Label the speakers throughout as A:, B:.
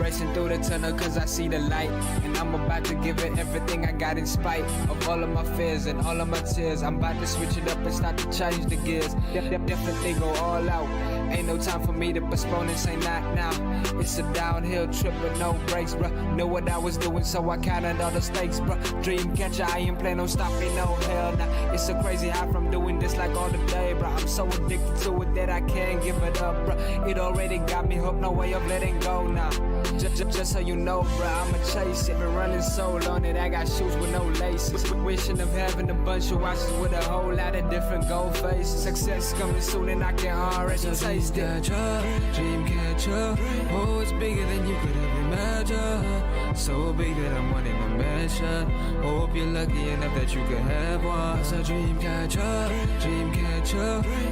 A: racing through the tunnel cause I see the light. And I'm about to give it everything I got in spite of all of my fears and all of my tears. I'm about to switch it up and start to change the gears. Definitely go all out. Ain't no time for me to postpone and say not now. It's a downhill trip with no brakes, bruh. Know what I was doing, so I counted all the stakes, bruh. Dream catcher, I ain't plan on stopping, no hell nah. It's so crazy how from doing this like all the day, bruh. I'm so addicted to it that I can't give it up, bruh. It already got me hooked, no way of letting go now. Just so you know, bruh, I'ma chase it. Been running so long that I got shoes with no laces. Wishing of having a bunch of watches with a whole lot of different gold faces. Success coming soon and I can already taste it. Dream catcher, oh, it's bigger than you could ever imagine. So big that I'm wanting a mansion. Hope you're lucky enough that you could have one. It's a dream catcher,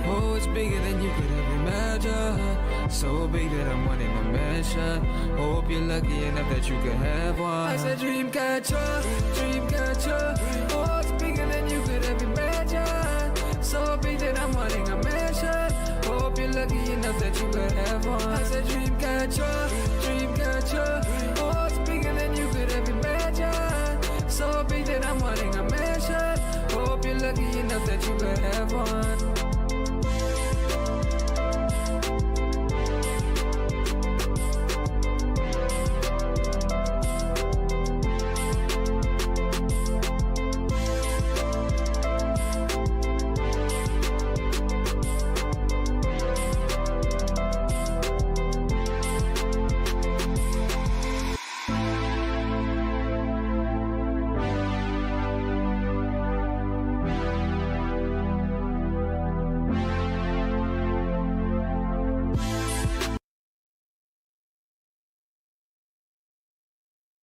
A: oh, it's bigger than you could ever imagine. So big that I'm wanting a mansion. Hope you're lucky enough that you could have one. I said dream catcher, oh, it's bigger than you could ever imagine. So big that I'm wanting a mansion. Hope you're lucky enough that you could have one. I said dream catcher, oh, it's bigger than you could ever imagine. So big that I'm wanting a mansion. Hope you're lucky enough that you could have one.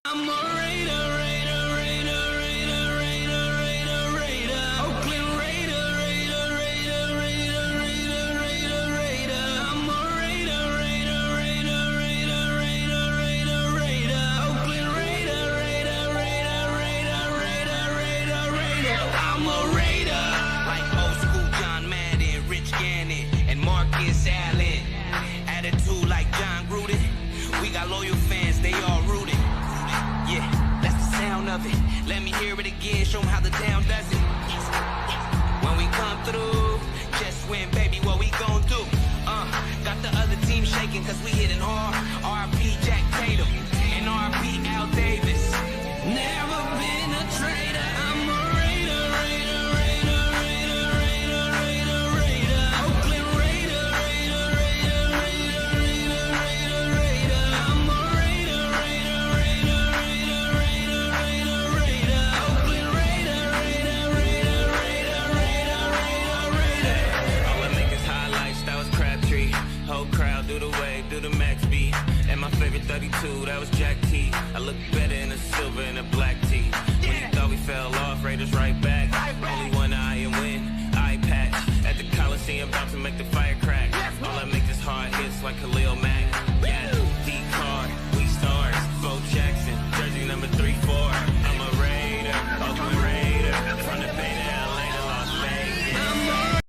A: I'm a raider, Oakland raider, I'm a raider, Oakland raider, I'm a raider, like old school John Madden, Rich Gannon, and Marcus Allen. Attitude like John Gruden. We got loyal fans, they all rooted. Yeah, that's the sound of it. Let me hear it again, show them how the town does it. When we come through, just win, baby, what we gon' do? Got the other team shaking cause we hitting hard. R.I.P. Jack Tatum and R.I.P. Al Davis. Never been a traitor, I'm a raider, Oakland raider, I'm a raider, Oakland raider. All I make is highlights, that was Crabtree. Whole crowd do the wave, do the max beat. And my favorite 32, that was Jack T. I look better in a silver and a black tee. When you thought we fell off, Raiders right back. Only one eye and win, eye patch. At the Coliseum, about to make the fire crack. All I make is hard hits like Khalil Mack. Yeah, D-Card, we stars. Bo Jackson, jersey number 3-4. I'm a Raider, Oakland Raider. From the Bay to LA to Las Vegas. I'm a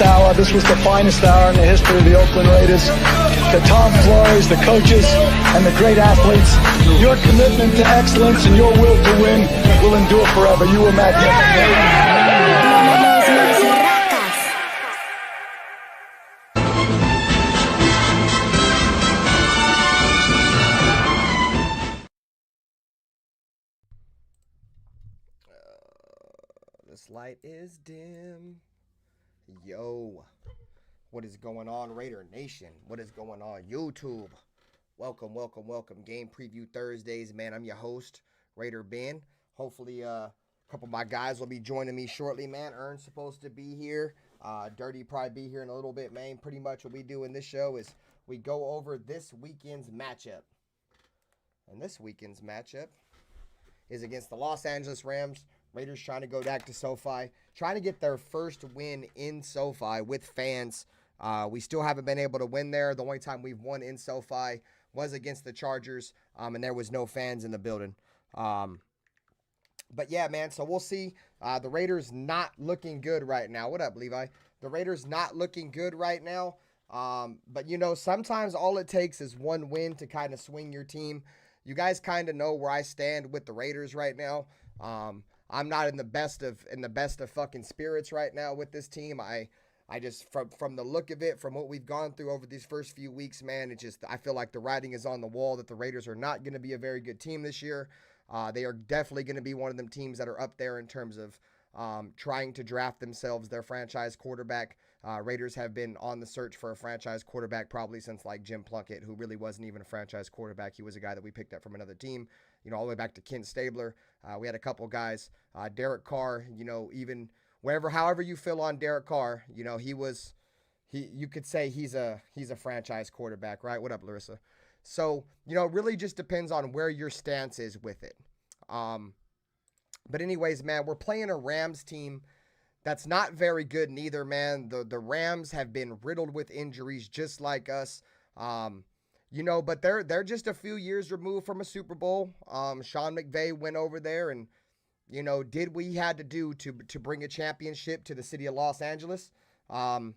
B: hour. This was the finest hour in the history of the Oakland Raiders. The Tom Flores, the coaches, and the great athletes. Your commitment to excellence and your will to win will endure forever. You were magnificent.
C: This light is dim. Yo, what is going on, Raider Nation? What is going on, YouTube? Welcome, welcome, welcome. Game Preview Thursdays, man. I'm your host, RaiderBen. Hopefully, a couple of my guys will be joining me shortly, man. Ern's supposed to be here. Dirty probably be here in a little bit, man. Pretty much what we do in this show is we go over this weekend's matchup. And this weekend's matchup is against the Los Angeles Rams. Raiders trying to go back to SoFi, trying to get their first win in SoFi with fans. We still haven't been able to win there. The only time we've won in SoFi was against the Chargers, and there was no fans in the building. But yeah, man, so we'll see. The Raiders not looking good right now. What up, Levi? The Raiders not looking good right now. But, you know, sometimes all it takes is one win to kind of swing your team. You guys kind of know where I stand with the Raiders right now. I'm not in the best of fucking spirits right now with this team. I just from the look of it, from what we've gone through over these first few weeks, man, I feel like the writing is on the wall that the Raiders are not going to be a very good team this year. They are definitely going to be one of them teams that are up there in terms of trying to draft themselves their franchise quarterback. Raiders have been on the search for a franchise quarterback probably since like Jim Plunkett, who really wasn't even a franchise quarterback. He was a guy that we picked up from another team, you know, all the way back to Kent Stabler. We had a couple guys, Derek Carr, you know, even however you feel on Derek Carr, you know, you could say he's a franchise quarterback, right? What up, Larissa? So, you know, it really just depends on where your stance is with it. But anyways, man, we're playing a Rams team that's not very good neither, man. The Rams have been riddled with injuries just like us. You know, but they're just a few years removed from a Super Bowl. Sean McVay went over there and, you know, did what he had to do to bring a championship to the city of Los Angeles. And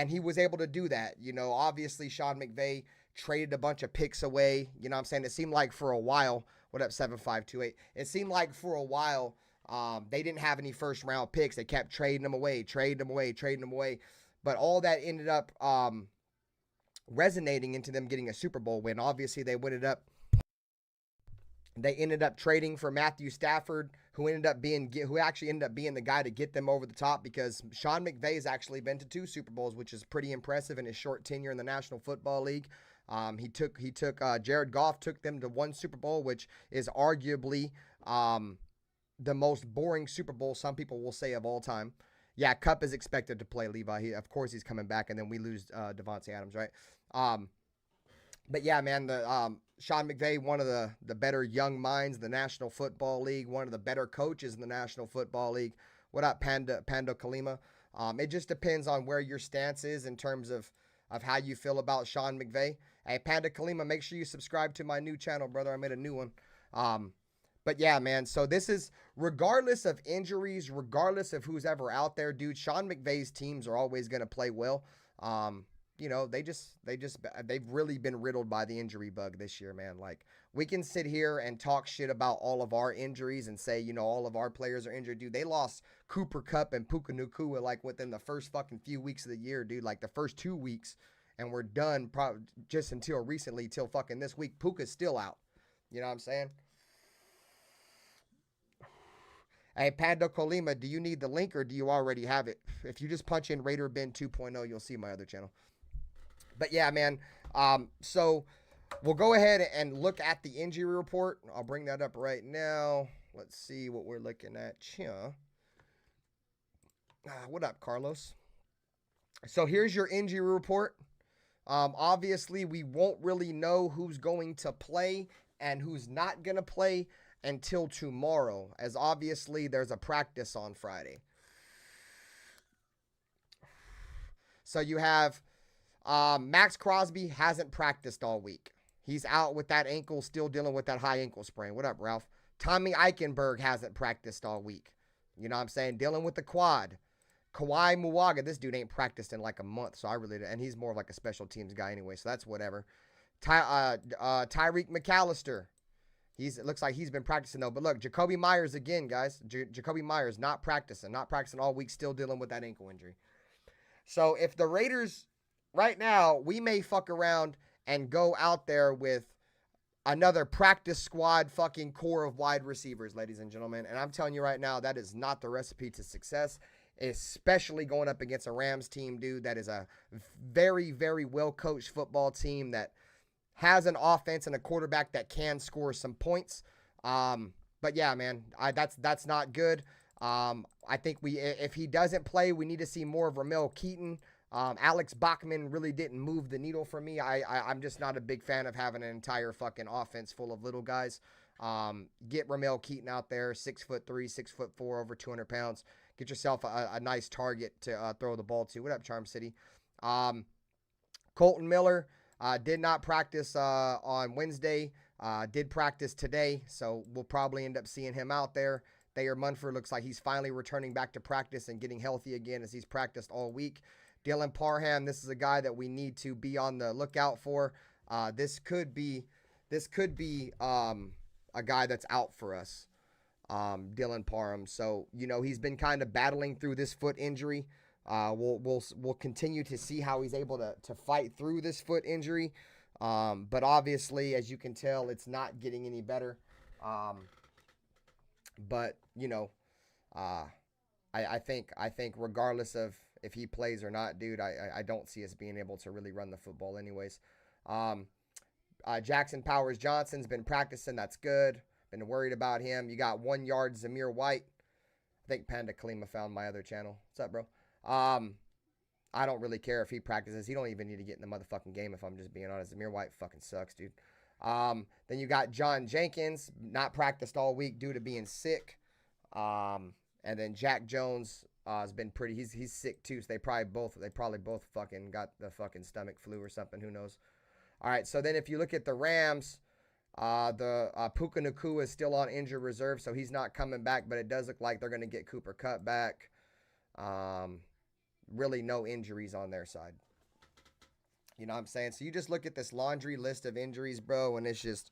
C: he was able to do that. You know, obviously Sean McVay traded a bunch of picks away. You know what I'm saying? It seemed like for a while, what up, 7528? It seemed like for a while, they didn't have any first round picks. They kept trading them away. But all that ended up resonating into them getting a Super Bowl win. Obviously, they ended up trading for Matthew Stafford, who actually ended up being the guy to get them over the top, because Sean McVay's actually been to 2 Super Bowls, which is pretty impressive in his short tenure in the National Football League. Jared Goff took them to 1 Super Bowl, which is arguably the most boring Super Bowl some people will say of all time. Yeah, Kupp is expected to play, Levi. Of course he's coming back, and then we lose Devontae Adams, right? But yeah, man, Sean McVay, one of the better young minds in the National Football League, one of the better coaches in the National Football League. What up, Pando Kalima? It just depends on where your stance is in terms of how you feel about Sean McVay. Hey, Panda Kalima, make sure you subscribe to my new channel, brother. I made a new one. But yeah, man, so this is, regardless of injuries, regardless of who's ever out there, dude, Sean McVay's teams are always going to play well. You know, they've really been riddled by the injury bug this year, man. Like, we can sit here and talk shit about all of our injuries and say, you know, all of our players are injured, dude. They lost Cooper Kupp and Puka Nacua like within the first fucking few weeks of the year, dude. Like the first 2 weeks, and we're done just until recently, till fucking this week. Puka's still out. You know what I'm saying? Hey, Pando Kolima, do you need the link or do you already have it? If you just punch in RaiderBen 2.0, you'll see my other channel. But yeah, man, so we'll go ahead and look at the injury report. I'll bring that up right now. Let's see what we're looking at here. What up, Carlos? So here's your injury report. Obviously, we won't really know who's going to play and who's not going to play until tomorrow, as obviously there's a practice on Friday. So you have Maxx Crosby hasn't practiced all week. He's out with that ankle, still dealing with that high ankle sprain. What up, Ralph? Tommy Eichenberg hasn't practiced all week. You know what I'm saying? Dealing with the quad. Kawhi Muwaga, this dude ain't practiced in like a month, so I really, and he's more of like a special teams guy anyway, so that's whatever. Tyreek McAllister. It looks like he's been practicing though. But look, Jacoby Myers again, guys. Jacoby Myers not practicing all week, still dealing with that ankle injury. So if the Raiders, right now, we may fuck around and go out there with another practice squad fucking core of wide receivers, ladies and gentlemen. And I'm telling you right now, that is not the recipe to success, especially going up against a Rams team, dude, that is a very, very well-coached football team that has an offense and a quarterback that can score some points. But yeah, man, that's not good. I think if he doesn't play, we need to see more of Ramel Keaton. Alex Bachman really didn't move the needle for me. I'm just not a big fan of having an entire fucking offense full of little guys. Get Ramel Keaton out there, 6'3", 6'4", over 200 pounds. Get yourself a nice target to throw the ball to. What up, Charm City? Colton Miller did not practice on Wednesday. Did practice today, so we'll probably end up seeing him out there. Thayer Munford looks like he's finally returning back to practice and getting healthy again, as he's practiced all week. Dylan Parham, this is a guy that we need to be on the lookout for. This could be a guy that's out for us, Dylan Parham. So, you know, he's been kind of battling through this foot injury. We'll continue to see how he's able to fight through this foot injury. But obviously, as you can tell, it's not getting any better. But you know, I think regardless of if he plays or not, dude, I don't see us being able to really run the football anyways. Jackson Powers Johnson's been practicing. That's good. Been worried about him. You got 1 yard Zamir White. I think Panda Kalima found my other channel. What's up, bro? I don't really care if he practices. He don't even need to get in the motherfucking game, if I'm just being honest. Zamir White fucking sucks, dude. Then you got John Jenkins, not practiced all week due to being sick. And then Jack Jones has been pretty. He's sick too. So they probably both fucking got the fucking stomach flu or something. Who knows? All right. So then if you look at the Rams, Puka Nacua is still on injured reserve, so he's not coming back. But it does look like they're going to get Cooper Kupp back. Really no injuries on their side. You know what I'm saying? So you just look at this laundry list of injuries, bro, and it's just,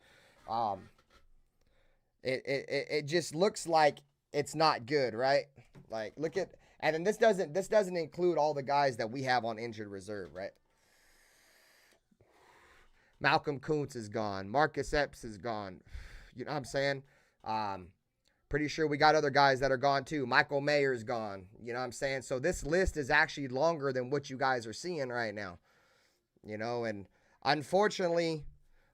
C: it just looks like it's not good, right? Like, look at, and then this doesn't include all the guys that we have on injured reserve, right? Malcolm Kuntz is gone. Marcus Epps is gone. You know what I'm saying? Pretty sure we got other guys that are gone too. Michael Mayer's gone. You know what I'm saying? So this list is actually longer than what you guys are seeing right now. You know, and unfortunately,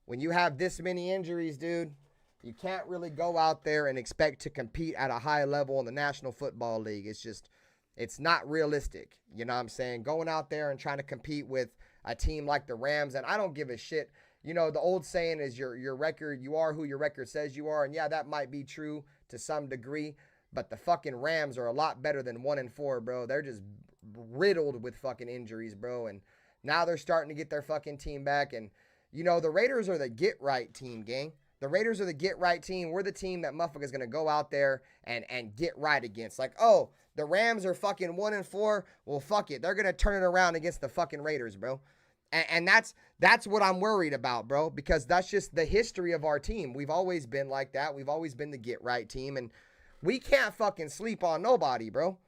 C: when you have this many injuries, dude, you can't really go out there and expect to compete at a high level in the National Football League. It's not realistic. You know what I'm saying? Going out there and trying to compete with a team like the Rams, and I don't give a shit. You know, the old saying is your record, you are who your record says you are. And yeah, that might be true to some degree, but the fucking Rams are a lot better than 1-4, bro. They're just riddled with fucking injuries, bro. And now they're starting to get their fucking team back. And, you know, the Raiders are the get-right team, gang. The Raiders are the get-right team. We're the team that motherfucker's going to go out there and get right against. Like, oh, the Rams are fucking 1-4. Well, fuck it. They're going to turn it around against the fucking Raiders, bro. And that's what I'm worried about, bro, because that's just the history of our team. We've always been like that. We've always been the get-right team, and we can't fucking sleep on nobody, bro.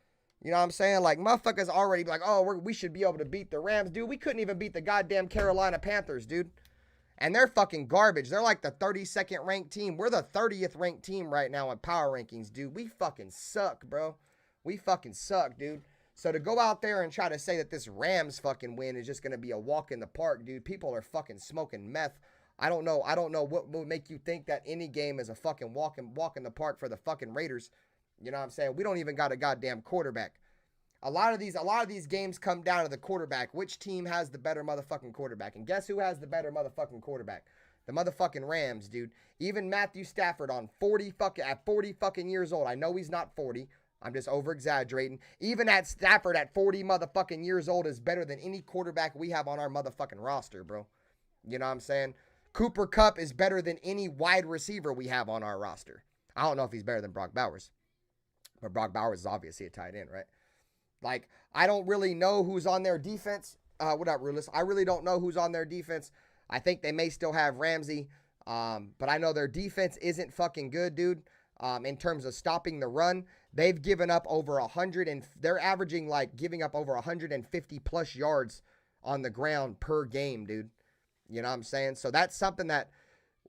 C: You know what I'm saying? Like, motherfuckers already be like, oh, we should be able to beat the Rams. Dude, we couldn't even beat the goddamn Carolina Panthers, dude. And they're fucking garbage. They're like the 32nd ranked team. We're the 30th ranked team right now in power rankings, dude. We fucking suck, bro. We fucking suck, dude. So to go out there and try to say that this Rams fucking win is just going to be a walk in the park, dude, people are fucking smoking meth. I don't know what would make you think that any game is a fucking walk in the park for the fucking Raiders. You know what I'm saying? We don't even got a goddamn quarterback. A lot of these games come down to the quarterback. Which team has the better motherfucking quarterback? And guess who has the better motherfucking quarterback? The motherfucking Rams, dude. Even Matthew Stafford at 40 fucking years old. I know he's not 40. I'm just over-exaggerating. Even at Stafford at 40 motherfucking years old is better than any quarterback we have on our motherfucking roster, bro. You know what I'm saying? Cooper Kupp is better than any wide receiver we have on our roster. I don't know if he's better than Brock Bowers. But Brock Bowers is obviously a tight end, right? Like, I don't really know who's on their defense. What up, Rulus? I really don't know who's on their defense. I think they may still have Ramsey. But I know their defense isn't fucking good, dude. In terms of stopping the run. They've given up over 100 and they're averaging like giving up over 150 plus yards on the ground per game, dude. You know what I'm saying? So that's something that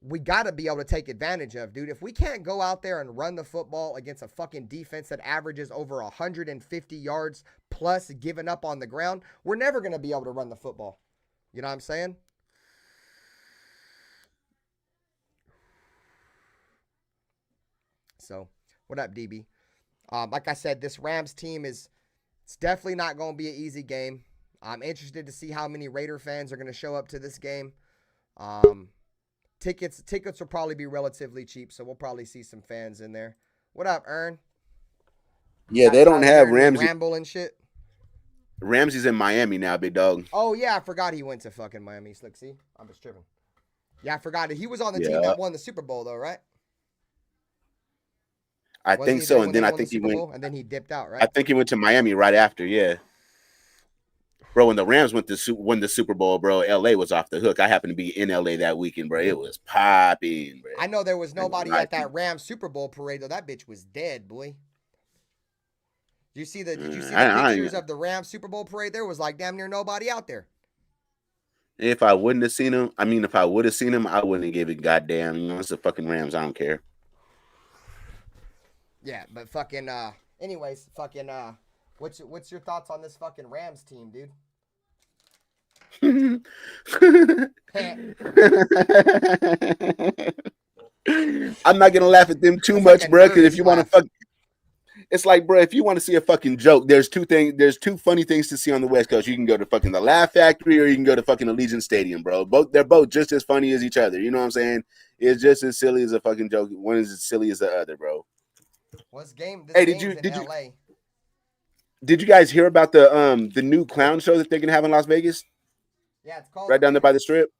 C: we got to be able to take advantage of, dude. If we can't go out there and run the football against a fucking defense that averages over 150 yards plus giving up on the ground, we're never going to be able to run the football. You know what I'm saying? So, what up, DB? Like I said, this Rams team it's definitely not going to be an easy game. I'm interested to see how many Raider fans are going to show up to this game. Tickets will probably be relatively cheap, so we'll probably see some fans in there. What up, Ern?
D: Yeah, they don't have Ramsey.
C: Ramble and shit.
D: Ramsey's in Miami now, big dog.
C: Oh yeah, I forgot he went to fucking Miami. Slick, see, I'm just tripping. Yeah, I forgot it. He was on the team that won the Super Bowl, though, right?
D: I think so, and then I think he went,
C: and then he dipped out, right?
D: I think he went to Miami right after, yeah. Bro, when the Rams won the Super Bowl, bro, LA was off the hook. I happened to be in LA that weekend, bro. It was popping, bro.
C: I know there was nobody at that Rams Super Bowl parade, though. That bitch was dead, boy. Did you see the pictures of the Rams Super Bowl parade? There was like damn near nobody out there.
D: If I wouldn't have seen him, if I would have seen him, I wouldn't have given a goddamn. You know, it's the fucking Rams. I don't care.
C: Yeah, but fucking anyways, fucking what's your thoughts on this fucking Rams team, dude?
D: I'm not gonna laugh at them too much, bro. Because if you want to fuck, it's like, bro, if you want to see a fucking joke, there's two funny things to see on the West Coast. You can go to fucking the Laugh Factory, or you can go to fucking Allegiant Stadium, bro. They're both just as funny as each other. You know what I'm saying? It's just as silly as a fucking joke. One is as silly as the other, bro.
C: What's game?
D: Hey, did you guys hear about the new clown show that they're gonna have in Las Vegas?
C: Yeah, it's called
D: right down there by the strip.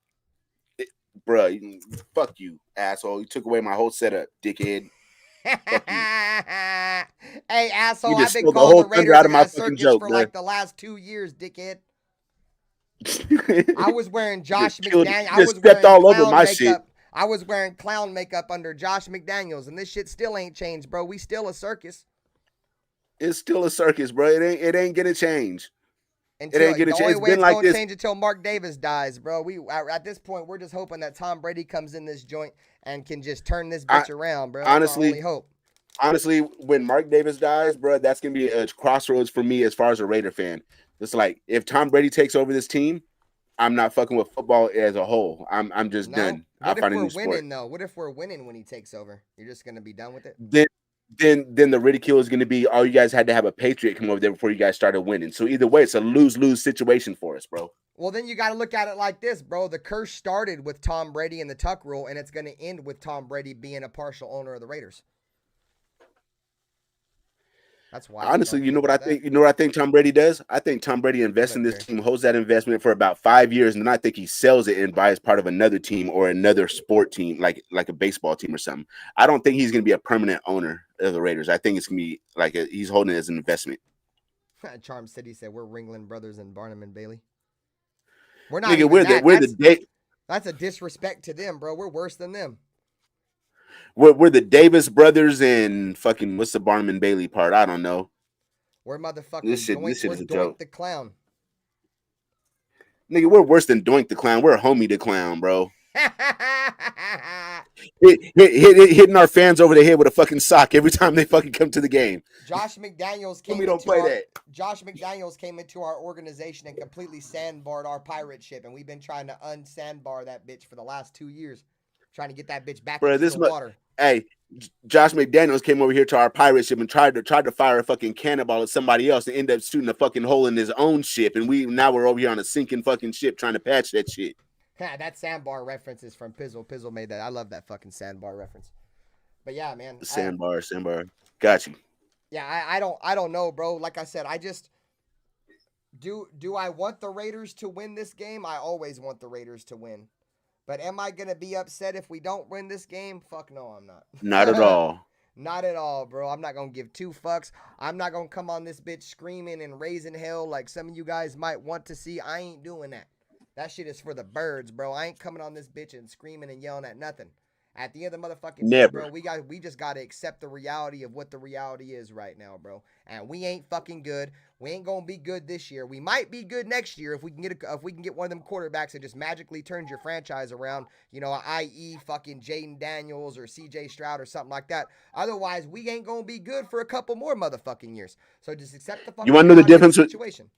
D: Bro, fuck you, asshole! You took away my whole setup, dickhead.
C: Hey, asshole!
D: You just
C: I've been
D: stole the whole
C: calling the Raiders
D: thunder out of my
C: a
D: fucking
C: circus
D: joke,
C: for
D: bro.
C: like the last 2 years, dickhead. I was wearing Josh
D: Killed-
C: McDaniels. I
D: just
C: was
D: stepped
C: wearing
D: all over
C: clown
D: my
C: makeup.
D: shit.
C: I was wearing clown makeup under Josh McDaniels, and this shit still ain't changed, bro. We still a circus.
D: It's still a circus, bro. It ain't gonna change.
C: Until,
D: It ain't gonna
C: the
D: change.
C: only
D: It's
C: way
D: been
C: it's
D: like
C: gonna
D: this.
C: change until Mark Davis dies, bro. At this point, we're just hoping that Tom Brady comes in this joint and can just turn this bitch around, bro. That's
D: honestly-
C: our only hope.
D: Honestly, when Mark Davis dies, bro, that's gonna be a crossroads for me as far as a Raider fan. It's like if Tom Brady takes over this team, I'm not fucking with football as a whole. I'm just done. I'll
C: What if
D: find a
C: we're
D: new sport.
C: winning though? What if we're winning when he takes over? You're just gonna be done with it?
D: Then the ridicule is going to be, oh, you guys had to have a Patriot come over there before you guys started winning. So either way, it's a lose-lose situation for us, bro.
C: Well, then you got to look at it like this, bro. The curse started with Tom Brady and the Tuck rule, and it's going to end with Tom Brady being a partial owner of the Raiders. That's why.
D: Honestly, you know what I think? You know what I think Tom Brady does? I think Tom Brady invests in this team, holds that investment for about 5 years, and then I think he sells it and buys part of another team or another sport team, like a baseball team or something. I don't think he's going to be a permanent owner of the Raiders. I think it's going to be like he's holding it as an investment.
C: Charm City said we're Ringland Brothers and Barnum and Bailey. We're not.
D: Nigga,
C: that's a disrespect to them, bro. We're worse than them.
D: We're the Davis brothers and fucking what's the Barnum and Bailey part? I don't know.
C: We're motherfucking
D: this shit is a
C: Doink
D: joke.
C: the Clown.
D: Nigga, we're worse than Doink the Clown. We're Homie the Clown, bro. Hitting our fans over the head with a fucking sock every time they fucking come to the game.
C: Josh McDaniels came into our organization and completely sandbarred our pirate ship, and we've been trying to unsandbar that bitch for the last 2 years, trying to get that bitch back into the water.
D: Hey, Josh McDaniels came over here to our pirate ship and tried to fire a fucking cannonball at somebody else and end up shooting a fucking hole in his own ship, and we're over here on a sinking fucking ship trying to patch that shit.
C: Yeah, that sandbar reference is from Pizzle. Pizzle made that. I love that fucking sandbar reference. But yeah, man.
D: Sandbar. Got you.
C: Yeah, I don't know, bro. Like I said, I just do I want the Raiders to win this game? I always want the Raiders to win. But am I going to be upset if we don't win this game? Fuck no, I'm not.
D: Not at all.
C: Not at all, bro. I'm not going to give 2 fucks. I'm not going to come on this bitch screaming and raising hell like some of you guys might want to see. I ain't doing that. That shit is for the birds, bro. I ain't coming on this bitch and screaming and yelling at nothing. At the end of the motherfucking day,
D: Never.
C: bro, we just gotta accept the reality of what the reality is right now, bro. And we ain't fucking good. We ain't gonna be good this year. We might be good next year if we can get one of them quarterbacks that just magically turns your franchise around, you know, i.e. fucking Jaden Daniels or CJ Stroud or something like that. Otherwise, we ain't gonna be good for a couple more motherfucking years. So just accept the fucking
D: You wanna know the difference
C: situation.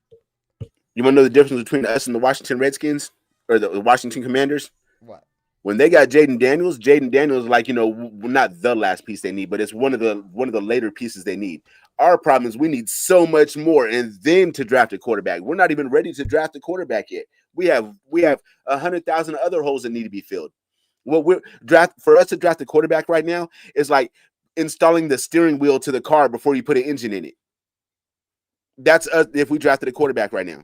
D: You wanna know the difference between us and the Washington Redskins or the Washington Commanders?
C: What?
D: When they got Jaden Daniels, like, you know, not the last piece they need, but it's one of the later pieces they need. Our problem is we need so much more, and then to draft a quarterback. We're not even ready to draft a quarterback yet. We have 100,000 other holes that need to be filled. For us to draft a quarterback right now is like installing the steering wheel to the car before you put an engine in it. That's us if we drafted a quarterback right now.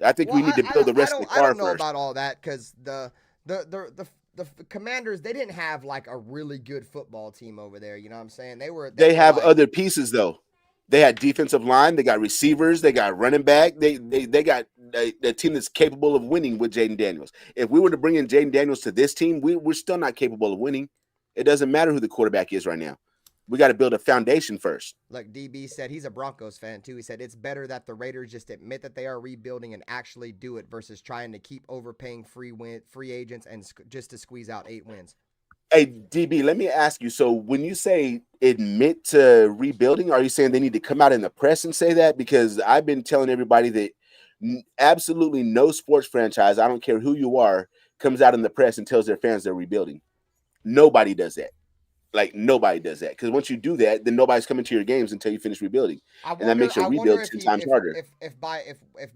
D: I think we need to build the rest of the car first.
C: I don't know about all that because the Commanders, they didn't have like a really good football team over there. You know what I'm saying? They
D: have other pieces though. They had defensive line. They got receivers. They got running back. They got a team that's capable of winning with Jaden Daniels. If we were to bring in Jaden Daniels to this team, we're still not capable of winning. It doesn't matter who the quarterback is right now. We got to build a foundation first.
C: Like DB said, he's a Broncos fan too. He said it's better that the Raiders just admit that they are rebuilding and actually do it versus trying to keep overpaying free agents and just to squeeze out 8 wins.
D: Hey, DB, let me ask you. So when you say admit to rebuilding, are you saying they need to come out in the press and say that? Because I've been telling everybody that absolutely no sports franchise, I don't care who you are, comes out in the press and tells their fans they're rebuilding. Nobody does that. Like, nobody does that. Because once you do that, then nobody's coming to your games until you finish rebuilding. And that makes your rebuild 10 times harder.
C: If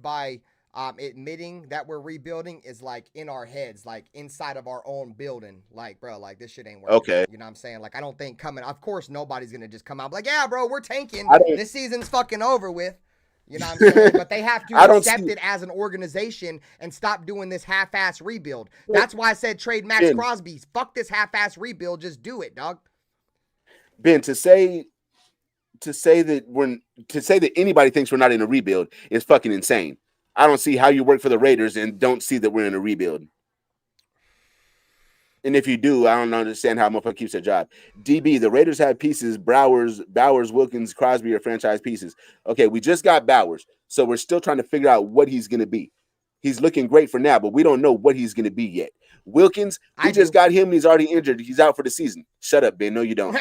C: by admitting that we're rebuilding is like in our heads, like inside of our own building, like, bro, like this shit ain't working.
D: Okay.
C: You know what I'm saying? Like, I don't think of course nobody's going to just come out like, yeah, bro, we're tanking. This season's fucking over with. You know what I'm saying? But they have to accept it as an organization and stop doing this half-ass rebuild. That's why I said trade Maxx Crosby. Fuck this half-ass rebuild. Just do it, dog.
D: Ben, to say that anybody thinks we're not in a rebuild is fucking insane. I don't see how you work for the Raiders and don't see that we're in a rebuild. And if you do, I don't understand how a motherfucker keeps their job. DB, the Raiders have pieces. Bowers, Wilkins, Crosby are franchise pieces. Okay, we just got Bowers, so we're still trying to figure out what he's going to be. He's looking great for now, but we don't know what he's going to be yet. Wilkins, we just got him. He's already injured. He's out for the season. Shut up, Ben. No, you don't.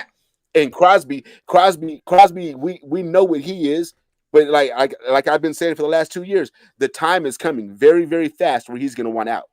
D: And Crosby, we know what he is, but like I've been saying for the last 2 years, the time is coming very, very fast where he's going to want out.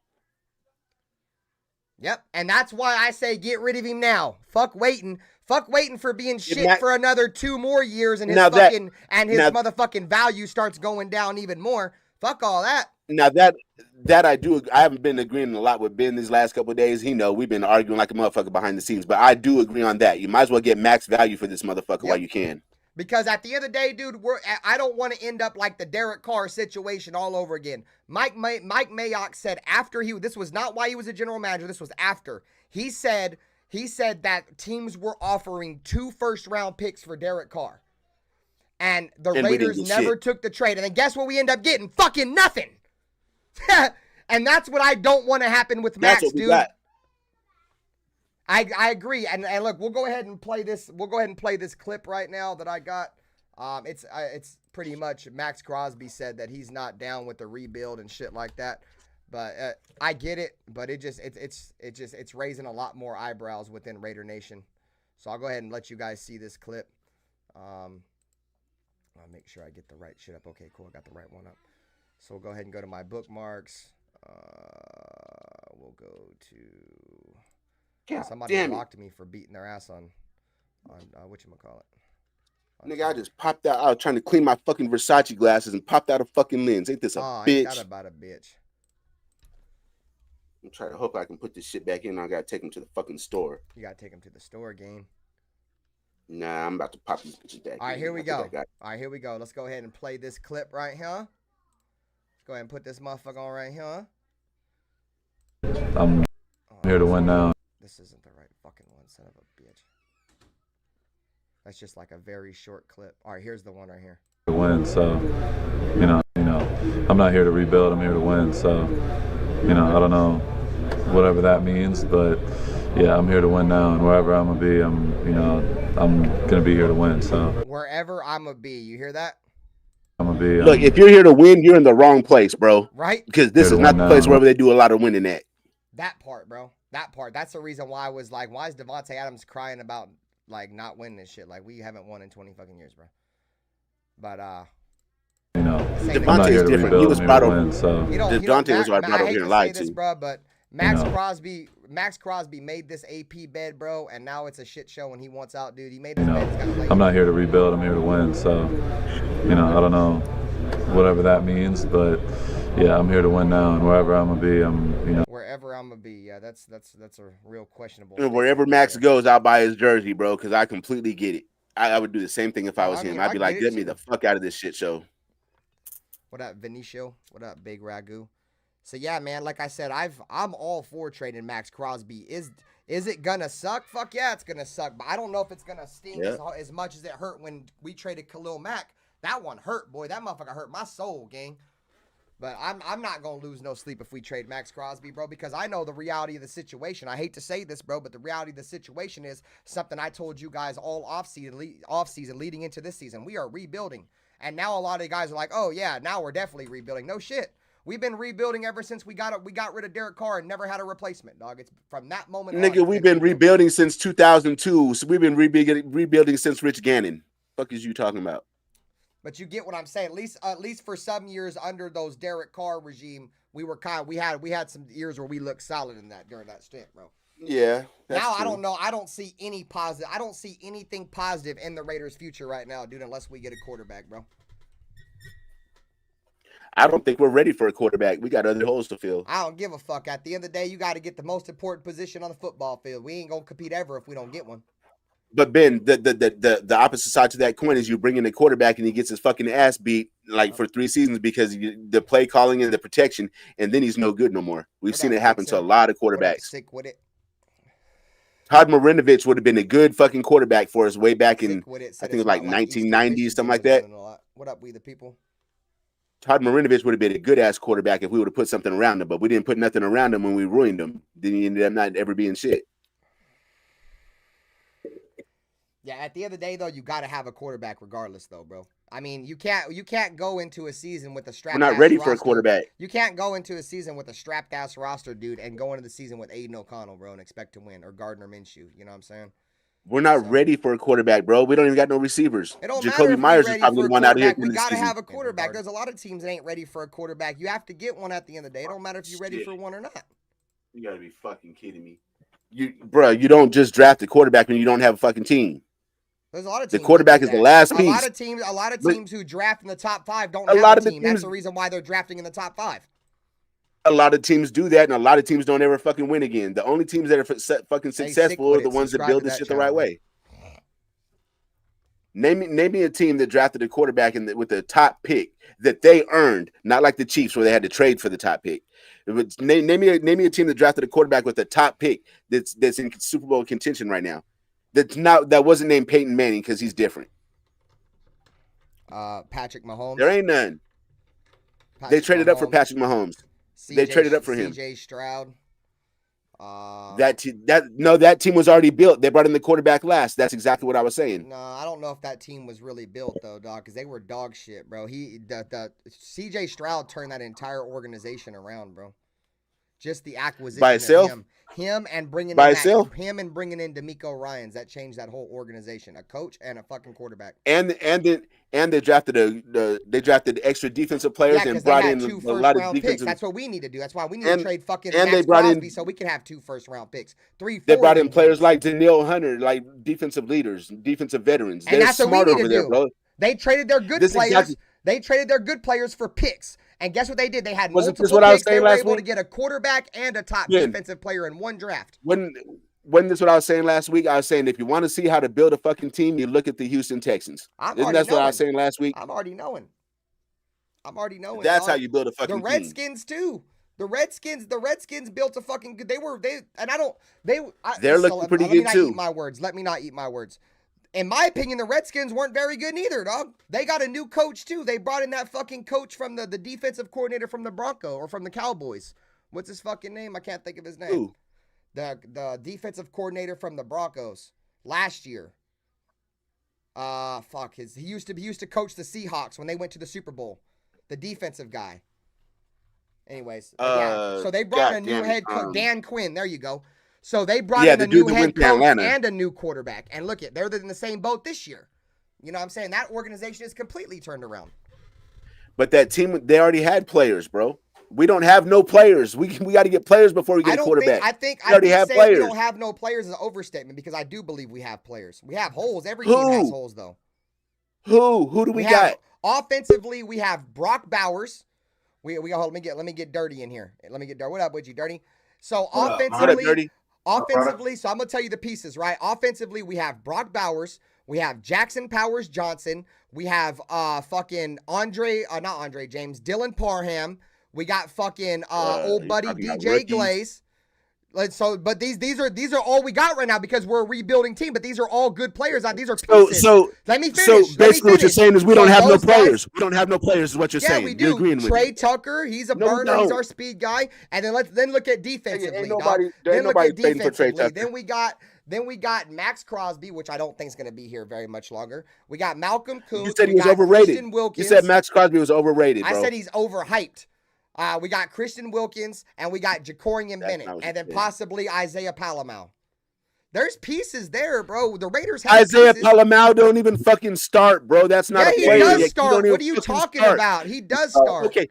C: Yep, and that's why I say get rid of him now. Fuck waiting for being shit for another 2 more years, and his motherfucking value starts going down even more. Fuck all that.
D: Now that I do, I haven't been agreeing a lot with Ben these last couple of days. We've been arguing like a motherfucker behind the scenes, but I do agree on that. You might as well get max value for this motherfucker while you can.
C: Because at the end of the day, dude, I don't want to end up like the Derek Carr situation all over again. Mike Mayock said this was not why he was a general manager. This was after. He said that teams were offering 2 first-round picks for Derek Carr. And the Raiders never took the trade. And then guess what we end up getting? Fucking nothing. And that's what I don't want to happen with Max, dude. I agree. And look, we'll go ahead and play this. We'll go ahead and play this clip right now that I got. It's pretty much Maxx Crosby said that he's not down with the rebuild and shit like that. But I get it. But it's raising a lot more eyebrows within Raider Nation. So I'll go ahead and let you guys see this clip. I'll make sure I get the right shit up. Okay, cool. I got the right one up. So we'll go ahead and go to my bookmarks. We'll go to... Somebody blocked me for beating their ass on whatchamacallit.
D: Nigga, I just popped out. I was trying to clean my fucking Versace glasses and popped out a fucking lens. Ain't this a bitch?
C: Ain't that about a bitch?
D: I'm trying to hope I can put this shit back in. I gotta take him to the fucking store.
C: You gotta take him to the store, gang.
D: Nah, I'm about to pop these bitches back.
C: All right, here we go. All right, here we go. Let's go ahead and play this clip right here. Let's go ahead and put this motherfucker on right here.
E: I'm here to win now.
C: This isn't the right fucking one, son of a bitch. That's just like a very short clip. All right, here's the one right here.
E: To win, so you know, I'm not here to rebuild. I'm here to win. So, I don't know whatever that means, but yeah, I'm here to win now, and wherever I'm gonna be, I'm gonna be here to win. So
C: wherever I'm gonna be, you hear that?
E: I'm gonna be.
D: Look, if you're here to win, you're in the wrong place, bro.
C: Right?
D: Because this is not the place where they do a lot of winning at.
C: That part, bro. That part. That's the reason why I was like, why is Devontae Adams crying about like not winning this shit? Like we haven't won in 20 fucking years, bro. But
D: Devontae is different. He was brought over.
C: So
D: Devontae was brought over here and lied to.
C: Bro, but Maxx Crosby made this AP bed, bro, and now it's a shit show when he wants out, dude. He made this bed.
E: I'm not here to rebuild. I'm here to win. So, I don't know whatever that means, but yeah, I'm here to win now, and wherever I'm gonna be,
C: Wherever I'm gonna be, yeah, that's a real questionable.
D: Wherever Max goes, I'll buy his jersey, bro, because I completely get it. I would do the same thing if I was him. I'd be like, get me the fuck out of this shit show.
C: What up, Vinicio? What up, Big Ragu? So yeah, man, like I said, I'm all for trading Maxx Crosby. Is it gonna suck? Fuck yeah, it's gonna suck. But I don't know if it's gonna sting as much as it hurt when we traded Khalil Mack. That one hurt, boy. That motherfucker hurt my soul, gang. But I'm not going to lose no sleep if we trade Maxx Crosby, bro, because I know the reality of the situation. I hate to say this, bro, but the reality of the situation is something I told you guys all off-season leading into this season. We are rebuilding. And now a lot of guys are like, oh, yeah, now we're definitely rebuilding. No shit. We've been rebuilding ever since we got rid of Derek Carr and never had a replacement, dog. It's from that moment on.
D: Nigga, we've been rebuilding since 2002. So we've been rebuilding since Rich Gannon. Fuck is you talking about?
C: But you get what I'm saying. At least for some years under those Derek Carr regime, we had some years where we looked solid in that during that stint, bro.
D: Yeah.
C: Now true. I don't know. I don't see any positive. I don't see anything positive in the Raiders' future right now, dude, unless we get a quarterback, bro.
D: I don't think we're ready for a quarterback. We got other holes to fill.
C: I don't give a fuck. At the end of the day, you got to get the most important position on the football field. We ain't gonna compete ever if we don't get one.
D: But Ben, the opposite side to that coin is you bring in a quarterback and he gets his fucking ass beat for 3 seasons because the play calling and the protection, and then he's no good no more. We've seen it happen to a lot of quarterbacks.
C: Sick with it.
D: Todd Marinovich would have been a good fucking quarterback for us way back in, I think it was like 1990s, something like that.
C: What up, we the people?
D: Todd Marinovich would have been a good ass quarterback if we would have put something around him, but we didn't put nothing around him when we ruined him. Then he ended up not ever being shit.
C: Yeah, at the end of the day, though, you got to have a quarterback regardless, though, bro. I mean, you can't go into a season with a strapped ass roster.
D: We're not ready for a quarterback.
C: You can't go into a season with a strapped ass roster, dude, and go into the season with Aiden O'Connell, bro, and expect to win, or Gardner Minshew. You know what I'm saying?
D: We're not ready for a quarterback, bro. We don't even got no receivers.
C: It don't
D: Jacoby
C: matter
D: Myers is probably one out of here.
C: We got to have a quarterback. There's a lot of teams that ain't ready for a quarterback. You have to get one at the end of the day. It don't matter if you're ready for one or not.
D: You got to be fucking kidding me. You don't just draft a quarterback when you don't have a fucking team.
C: There's a lot of teams.
D: The quarterback is the last piece.
C: A lot of teams who draft in the top 5 don't have a team. That's the reason why they're drafting in the top 5.
D: A lot of teams do that, and a lot of teams don't ever fucking win again. The only teams that are fucking successful are the ones that build this shit the right way. Name me a team that drafted a quarterback with the top pick that they earned, not like the Chiefs where they had to trade for the top pick. Name me a team that drafted a quarterback with the top pick that's in Super Bowl contention right now. That wasn't named Peyton Manning because he's different.
C: Patrick Mahomes.
D: There ain't none. They traded up for Patrick Mahomes. They traded up for him.
C: CJ Stroud.
D: That team was already built. They brought in the quarterback last. That's exactly what I was saying.
C: No, I don't know if that team was really built though, dog, because they were dog shit, bro. CJ Stroud turned that entire organization around, bro. Just the acquisition
D: by itself.
C: Him and bringing in DeMeco Ryans, that changed that whole organization. A coach and a fucking quarterback.
D: And they drafted extra defensive players and brought in a lot of defensive.
C: That's what we need to do. That's why we need to trade fucking Maxx Crosby so we can have 2 first-round picks. 3, 4.
D: They brought in players like Danielle Hunter, like defensive leaders, defensive veterans.
C: And
D: they're smart over there, bro.
C: They traded their good players. They traded their good players for picks. And guess what they did? They had multiple picks. They were able to get a quarterback and a top defensive player in one draft.
D: When this what I was saying last week? I was saying if you want to see how to build a fucking team, you look at the Houston Texans. Isn't that what I was saying last week?
C: I'm already knowing.
D: That's how you build a fucking team.
C: The Redskins too. The Redskins built a fucking good. They're
D: looking pretty good too.
C: Let me not eat my words. In my opinion, the Redskins weren't very good neither, dog. They got a new coach, too. They brought in that fucking coach from the defensive coordinator from the Bronco or from the Cowboys. What's his fucking name? I can't think of his name.
D: Who?
C: The defensive coordinator from the Broncos last year. He used to coach the Seahawks when they went to the Super Bowl. The defensive guy. Anyways, so they brought in a new head coach, Dan Quinn. There you go. So they brought in a new head coach and a new quarterback. And look, they're in the same boat this year. You know what I'm saying? That organization is completely turned around.
D: But that team, they already had players, bro. We don't have no players. We got to get players before we get a quarterback.
C: I think we don't have no players is an overstatement because I do believe we have players. We have holes. Every team has holes, though.
D: Who do we got?
C: Offensively, we have Brock Bowers. Let me get dirty in here. Let me get dirty. What up, Woody? Dirty. So offensively, so I'm gonna tell you the pieces, right? Offensively, we have Brock Bowers. We have Jackson Powers Johnson. We have Dylan Parham. We got fucking old buddy DJ Glaze. But these are all we got right now because we're a rebuilding team. But these are all good players. These are pieces. So let me finish.
D: So basically, what you're saying is we don't have no players. We don't have no players. Is what you're saying?
C: Yeah, we do.
D: You're agreeing with
C: Trey
D: me.
C: Tucker, he's a burner. He's our speed guy. And then look at defensively.
D: Ain't nobody paying for Trey Tucker.
C: Then we got Maxx Crosby, which I don't think is going to be here very much longer. We got Malcolm Kuhn.
D: You said he was overrated. You said Maxx Crosby was overrated, bro.
C: I said he's overhyped. We got Christian Wilkins, and we got Jacorian Bennett, and then possibly Isaiah Palamau. There's pieces there, bro. The Raiders have
D: Isaiah Palamau don't even fucking start, bro. That's not a player.
C: Yeah, he does start. What are you talking about? He does start.
D: Okay,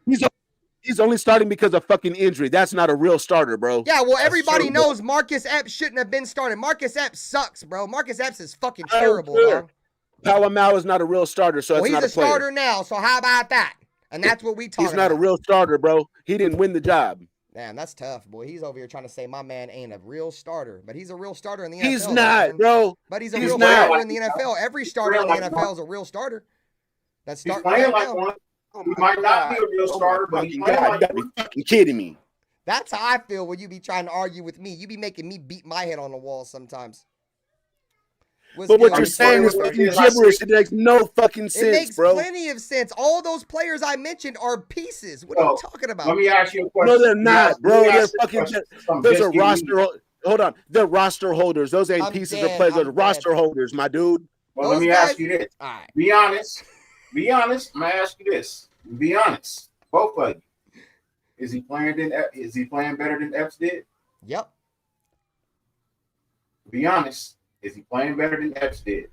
D: he's only starting because of fucking injury. That's not a real starter, bro.
C: Yeah, well, everybody knows Marcus Epps shouldn't have been started. Marcus Epps sucks, bro. Marcus Epps is fucking terrible, bro.
D: Palamau is not a real starter, so it's not a player.
C: He's a starter now, so how about that? And that's what we talking about.
D: He's not a real starter, bro. He didn't win the job.
C: Damn, that's tough, boy. He's over here trying to say my man ain't a real starter, but he's a real starter in the NFL.
D: He's not, bro.
C: But he's a real starter in the NFL. Every starter in the NFL is a real starter. That's starting right now.
F: He might not be a real starter, but he's playing
D: like one. You gotta be fucking kidding me.
C: That's how I feel when you be trying to argue with me. You be making me beat my head on the wall sometimes.
D: But what you're saying is fucking gibberish. It makes no fucking sense, bro.
C: It makes plenty of sense. All those players I mentioned are pieces. What are you talking about?
F: Let me ask you a question.
D: No, they're not, bro. They're fucking. Those are roster. Hold on. They're roster holders. Those ain't pieces of players. Those are roster holders, my dude.
F: Well, let me ask you this. Right. Be honest. Be honest. I'm gonna ask you this. Be honest. Both of you. Is he playing better than Epps did?
C: Yep.
F: Be honest. Is he playing better than Epps did?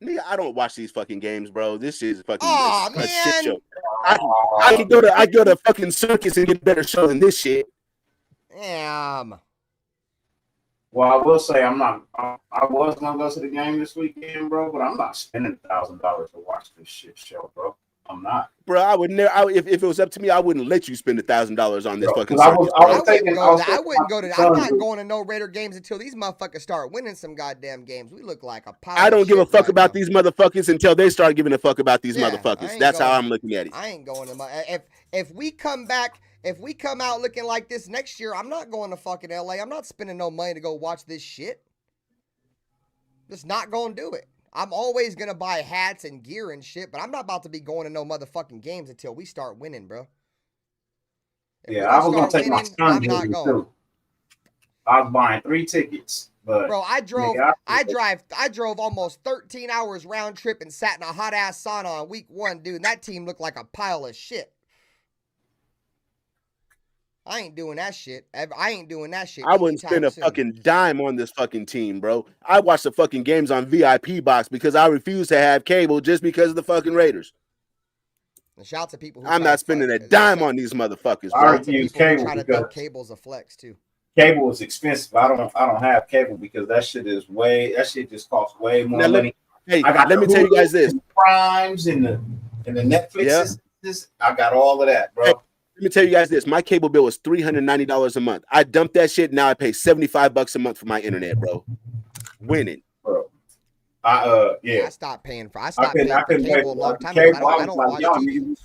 D: Nigga, I don't watch these fucking games, bro. This is fucking
C: a
D: shit show. I go to fucking circus and get a better show than this shit.
C: Damn.
F: Well, I will say I was gonna go to the game this weekend, bro, but I'm not spending $1,000 to watch this shit show, bro. I'm not,
D: bro. I would never. If it was up to me, I wouldn't let you spend $1,000 on this fucking.
C: I wouldn't go to. I'm not going to no Raider games until these motherfuckers start winning some goddamn games. We look like a pile.
D: I don't give a fuck about these motherfuckers until they start giving a fuck about these motherfuckers. That's how I'm looking at it.
C: I ain't going to if we come back. If we come out looking like this next year, I'm not going to fucking LA. I'm not spending no money to go watch this shit. Just not going to do it. I'm always going to buy hats and gear and shit, but I'm not about to be going to no motherfucking games until we start winning, bro.
F: Yeah, I was going to take my son too. I was buying 3 tickets. But
C: bro, I drove almost 13 hours round trip and sat in a hot ass sauna on week 1, dude. And that team looked like a pile of shit. I ain't doing that shit. I ain't doing that shit.
D: I wouldn't spend a fucking dime on this fucking team, bro. I watch the fucking games on VIP box because I refuse to have cable just because of the fucking Raiders.
C: And shout out to people who
D: I'm not spending a dime on these motherfuckers, bro.
F: I refuse cable because
C: cable's a flex too.
F: Cable is expensive. I don't have cable because that shit just costs way more money.
D: Let me tell you guys this.
F: Primes and the Netflix. I got all of that, bro.
D: Let me tell you guys this. My cable bill was $390 a month. I dumped that shit. Now I pay $75 a month for my internet, bro. Winning.
F: Bro. I
C: stopped paying for cable a long time ago. I don't watch TV.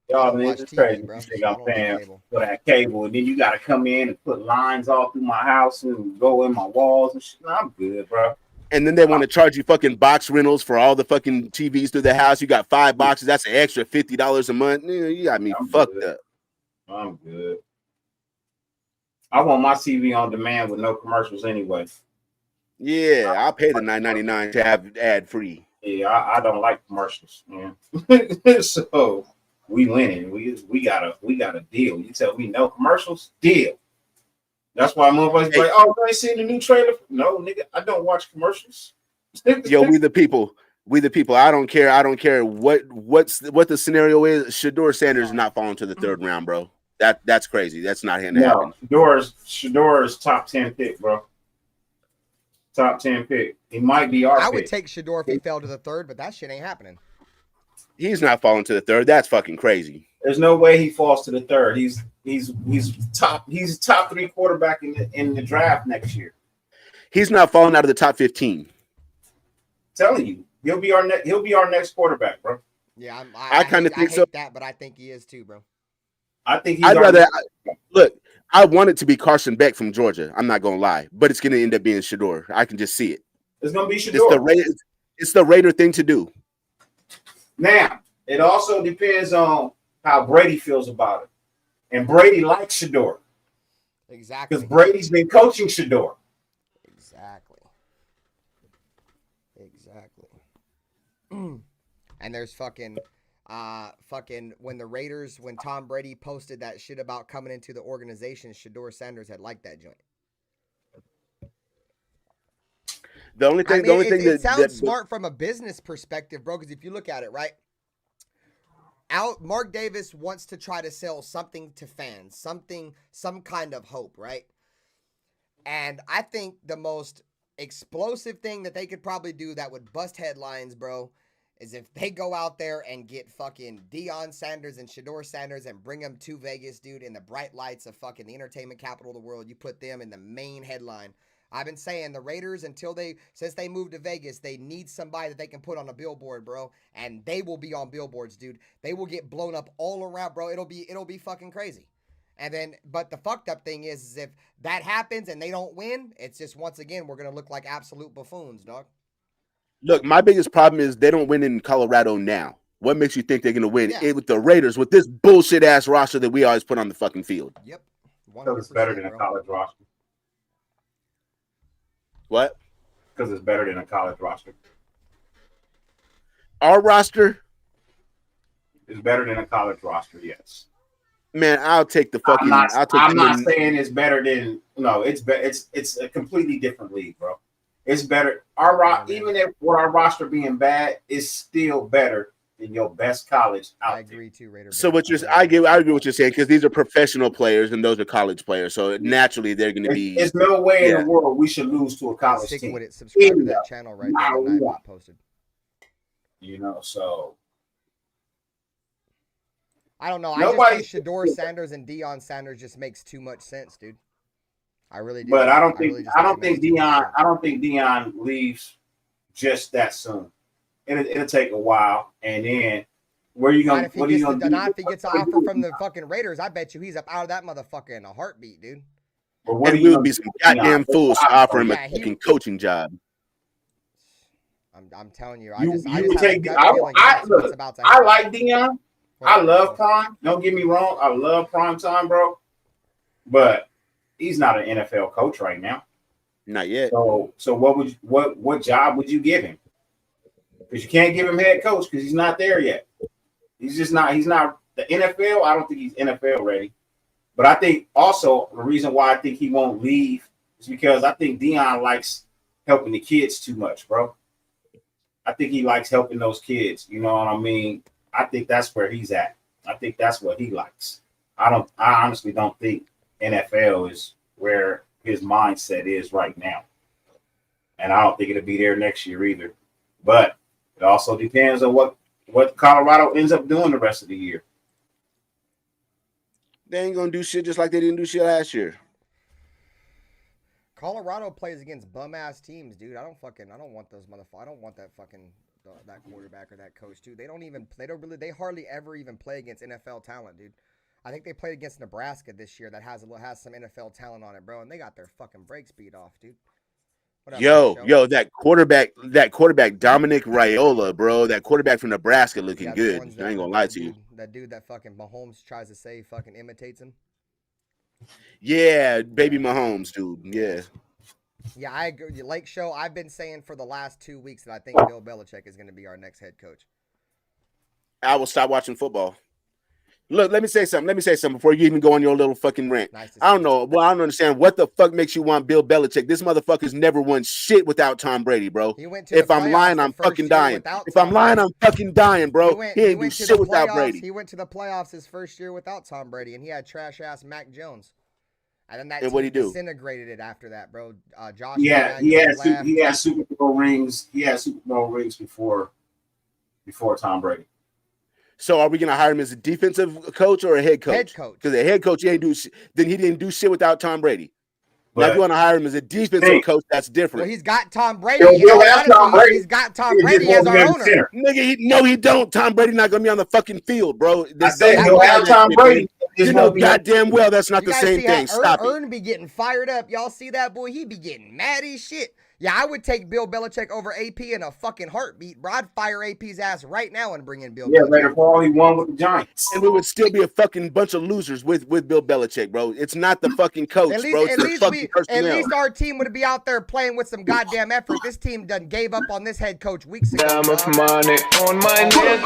F: Y'all niggas is crazy. You think I'm paying for that cable, and then you gotta come in and put lines all through my house and go in my walls and shit. I'm good, bro.
D: And then they want to charge you fucking box rentals for all the fucking TVs through the house. You got 5 boxes. That's an extra $50 a month. You got me fucked up.
F: I'm good. I want my TV on demand with no commercials anyway.
D: Yeah, I'll pay the $9.99 to have ad free.
F: Yeah, I don't like commercials, man. So we winning. We got a deal. You tell me no commercials, deal. That's why motherfuckers be like, oh, you ain't seen the new trailer? No, nigga, I don't watch commercials.
D: Yo, we the people. We the people. I don't care. I don't care what the scenario is. Shador Sanders is not falling to the third round, bro. That's crazy. That's not going to happen.
F: Shador's top 10 pick, bro. Top 10 pick. He might be our pick.
C: I would take Shador if he fell to the third, but that shit ain't happening.
D: He's not falling to the third. That's fucking crazy.
F: There's no way he falls to the third. He's top 3 quarterback in the draft next year.
D: He's not falling out of the top 15.
F: Telling you, he'll be our next quarterback, bro.
C: Yeah,
D: I kind of think so.
C: That, but I think he is too, bro.
F: I think
D: I'd rather look. I want it to be Carson Beck from Georgia. I'm not gonna lie, but it's gonna end up being Shador. I can just see it.
F: It's gonna be Shador.
D: It's the Raider thing to do.
F: Now, it also depends on how Brady feels about it, and Brady likes Shador.
C: Exactly.
F: Because Brady's been coaching Shador.
C: Exactly. And there's fucking when Tom Brady posted that shit about coming into the organization, Shador Sanders had liked that joint.
D: The only thing
C: it sounds smart from a business perspective, bro, because if you look at it, right? Mark Davis wants to try to sell something to fans, some kind of hope, right? And I think the most explosive thing that they could probably do that would bust headlines, bro, is if they go out there and get fucking Deion Sanders and Shador Sanders and bring them to Vegas, dude, in the bright lights of fucking the entertainment capital of the world. You put them in the main headline. I've been saying the Raiders, since they moved to Vegas, they need somebody that they can put on a billboard, bro. And they will be on billboards, dude. They will get blown up all around, bro. It'll be fucking crazy. And then, but the fucked up thing is if that happens and they don't win, it's just, once again, we're going to look like absolute buffoons, dog.
D: Look, my biggest problem is they don't win in Colorado now. What makes you think they're going to win with the Raiders with this bullshit ass roster that we always put on the fucking field?
C: Yep.
F: Because it's better than a college roster.
D: What?
F: Because it's better than a college roster.
D: Our roster
F: is better than a college roster, yes.
D: Man, I'll take the fucking.
F: I'm not saying it's better than. No, it's a completely different league, bro. It's better. Even if our roster being bad, it's still better than your best college out there.
C: I agree too, RaiderBen.
D: So I agree what you're saying, because these are professional players and those are college players. So naturally they're going to be.
F: There's no way in the world we should lose to a college team.
C: With it. Subscribe to that channel right there. Posted.
F: You know, so.
C: I don't know. I just think Shador Sanders and Deion Sanders just makes too much sense, dude. I really do.
F: But I don't think Deion leaves just that soon. It'll take a while, and then what are you gonna do?
C: Not if he gets an offer from the fucking Raiders, I bet you he's up out of that motherfucker in a heartbeat, dude.
D: But what will be some goddamn fools to offer him a fucking coaching job?
C: I'm telling you,
F: I like Deion. I love Prime. Don't get me wrong. I love Prime Time, bro. But he's not an NFL coach right now.
D: Not yet.
F: So what job would you give him? Because you can't give him head coach because he's not there yet. He's just not. He's not the NFL. I don't think he's NFL ready. But I think also the reason why I think he won't leave is because I think Deion likes helping the kids too much, bro. I think he likes helping those kids. You know what I mean? I think that's where he's at. I think that's what he likes. I honestly don't think NFL is where his mindset is right now. And I don't think it'll be there next year either. But it also depends on what Colorado ends up doing the rest of the year.
D: They ain't gonna do shit just like they didn't do shit last year.
C: Colorado plays against bum ass teams, dude. I don't want those motherfuckers. I don't want that fucking that quarterback or that coach, dude. They hardly ever even play against NFL talent, dude. I think they played against Nebraska this year that has some NFL talent on it, bro, and they got their fucking break speed off, dude.
D: Yo, that quarterback Dominic Raiola, bro, that quarterback from Nebraska looking good. I ain't gonna lie to you.
C: That dude that fucking Mahomes tries to say fucking imitates him.
D: Yeah, baby Mahomes, dude. Yeah.
C: Yeah, I agree. Lake Show, I've been saying for the last 2 weeks that I think Bill Belichick is going to be our next head coach.
D: I will stop watching football. Look, let me say something before you even go on your little fucking rant.
C: Nice
D: I don't know. Well, I don't understand what the fuck makes you want Bill Belichick. This motherfucker's never won shit without Tom Brady, bro.
C: He went to
D: If
C: the
D: I'm lying,
C: playoffs
D: I'm
C: the first
D: fucking
C: year
D: dying.
C: without
D: If
C: Tom
D: I'm lying,
C: Brady.
D: I'm fucking dying, bro. He ain't do
C: went to
D: shit
C: the
D: without
C: playoffs.
D: Brady.
C: He went to the playoffs his first year without Tom Brady, and he had trash ass Mac Jones. And then that
D: And
C: team
D: what'd he do?
C: disintegrated it after that, bro. Josh.
F: Yeah, he
C: McDaniels
F: had
C: left.
F: Super Bowl rings. He had Super Bowl rings before Tom Brady.
D: So are we gonna hire him as a defensive coach or a head coach?
C: Head coach.
D: Because a head coach, then he didn't do shit without Tom Brady. Now, if you want to hire him as a defensive coach, that's different.
C: Well, he's got Tom Brady. He's got Tom Brady as our owner.
D: Nigga, he don't. Tom Brady not gonna be on the fucking field, bro.
F: I said he'll have Tom Brady.
D: You know goddamn well that's not the same thing. Stop it.
C: Ern be getting fired up. Y'all see that, boy? He be getting mad as shit. Yeah, I would take Bill Belichick over AP in a fucking heartbeat, bro. I'd fire AP's ass right now and bring in Bill Belichick.
F: Raider Paul, he won with the Giants.
D: And we would still be a fucking bunch of losers with Bill Belichick, bro. It's not the fucking coach, bro. It's the fucking personnel.
C: At least our team would be out there playing with some goddamn effort. This team done gave up on this head coach weeks ago.
G: Money on my nigga,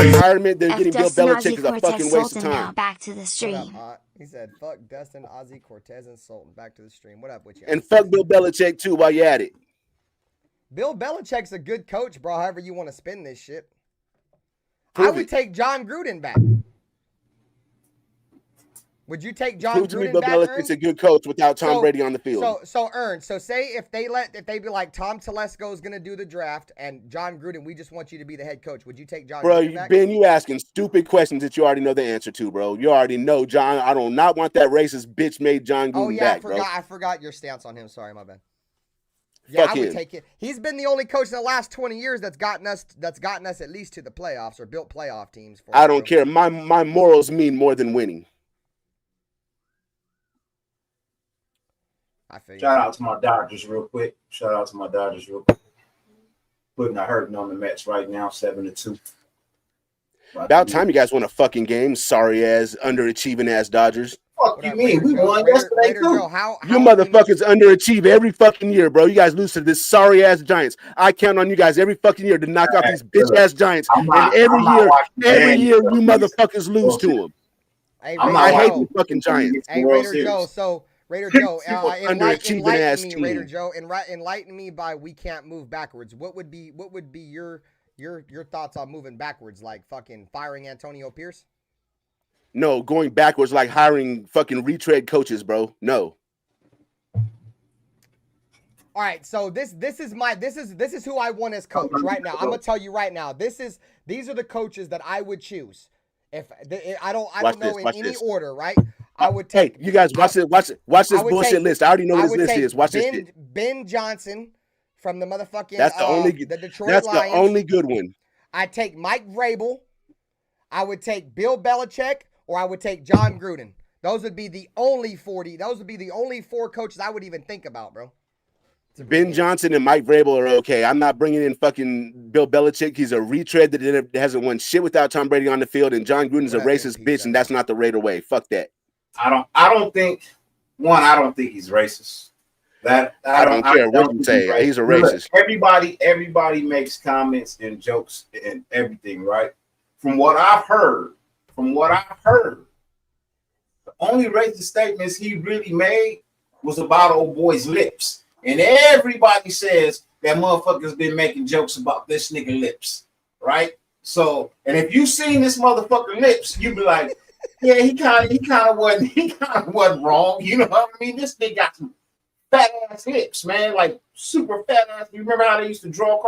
D: retirement, they're getting Bill Belichick is a fucking waste of time.
H: Back to the stream.
C: He said, fuck Dustin, Ozzy, Cortez, and Sultan. Back to the stream. What up with you?
D: And fuck Bill Belichick, too, while you're at it.
C: Bill Belichick's a good coach, bro, however you want to spin this shit. I would take John Gruden back. Would you take John Gruden back, Ern?
D: Belichick's a good coach without Tom Brady on the field.
C: So Ern, say if they be like Tom Telesco is gonna do the draft and John Gruden, we just want you to be the head coach. Would you take John Gruden back?
D: Ben, you asking stupid questions that you already know the answer to, bro. You already know, John. I do not want that racist bitch made John Gruden back, bro.
C: I forgot your stance on him. Sorry, my bad. Yeah, I would take it. He's been the only coach in the last 20 years that's gotten us at least to the playoffs or built playoff teams for
D: I don't care. My morals mean more than winning.
F: Shout out to my Dodgers real quick. Putting a hurting on the Mets right now, 7-2.
D: About time you guys won a fucking game. Sorry ass, underachieving ass Dodgers.
F: Fuck you mean? We won yesterday too.
D: You motherfuckers underachieve every fucking year, bro. You guys lose to this sorry ass Giants. I count on you guys every fucking year to knock out these bitch ass Giants. And every year you motherfuckers lose to them. I hate the fucking Giants.
C: Hey, Raider Joe. So Raider Joe, enlighten me by we can't move backwards. What would be your thoughts on moving backwards, like fucking firing Antonio Pierce?
D: No, going backwards like hiring fucking retread coaches, bro. No.
C: All right, so this is who I want as coach right now. I'm gonna tell you right now. These are the coaches that I would choose. If I don't know in any order, right? I would take.
D: Hey, you guys watch this bullshit list. I already know what this list is. Watch this shit.
C: Ben Johnson from the motherfucking
D: the Detroit Lions. That's the only good one.
C: I'd take Mike Vrabel. I would take Bill Belichick, or I would take John Gruden. Those would be the only 40. Those would be the only 4 coaches I would even think about, bro.
D: Ben Johnson and Mike Vrabel are okay. I'm not bringing in fucking Bill Belichick. He's a retread that hasn't won shit without Tom Brady on the field, and John Gruden's a racist bitch, and that's not the Raider way. Fuck that.
F: I don't think he's racist. I don't care what you say. He's a racist. Everybody makes comments and jokes and everything, right? From what I've heard, the only racist statements he really made was about old boy's lips. And everybody says that motherfucker's been making jokes about this nigga lips, right? So, and if you seen this motherfucker lips, you be like, yeah, he kind of wasn't wrong. You know what I mean? This nigga got some fat ass lips, man, like super fat ass. You remember how they used to draw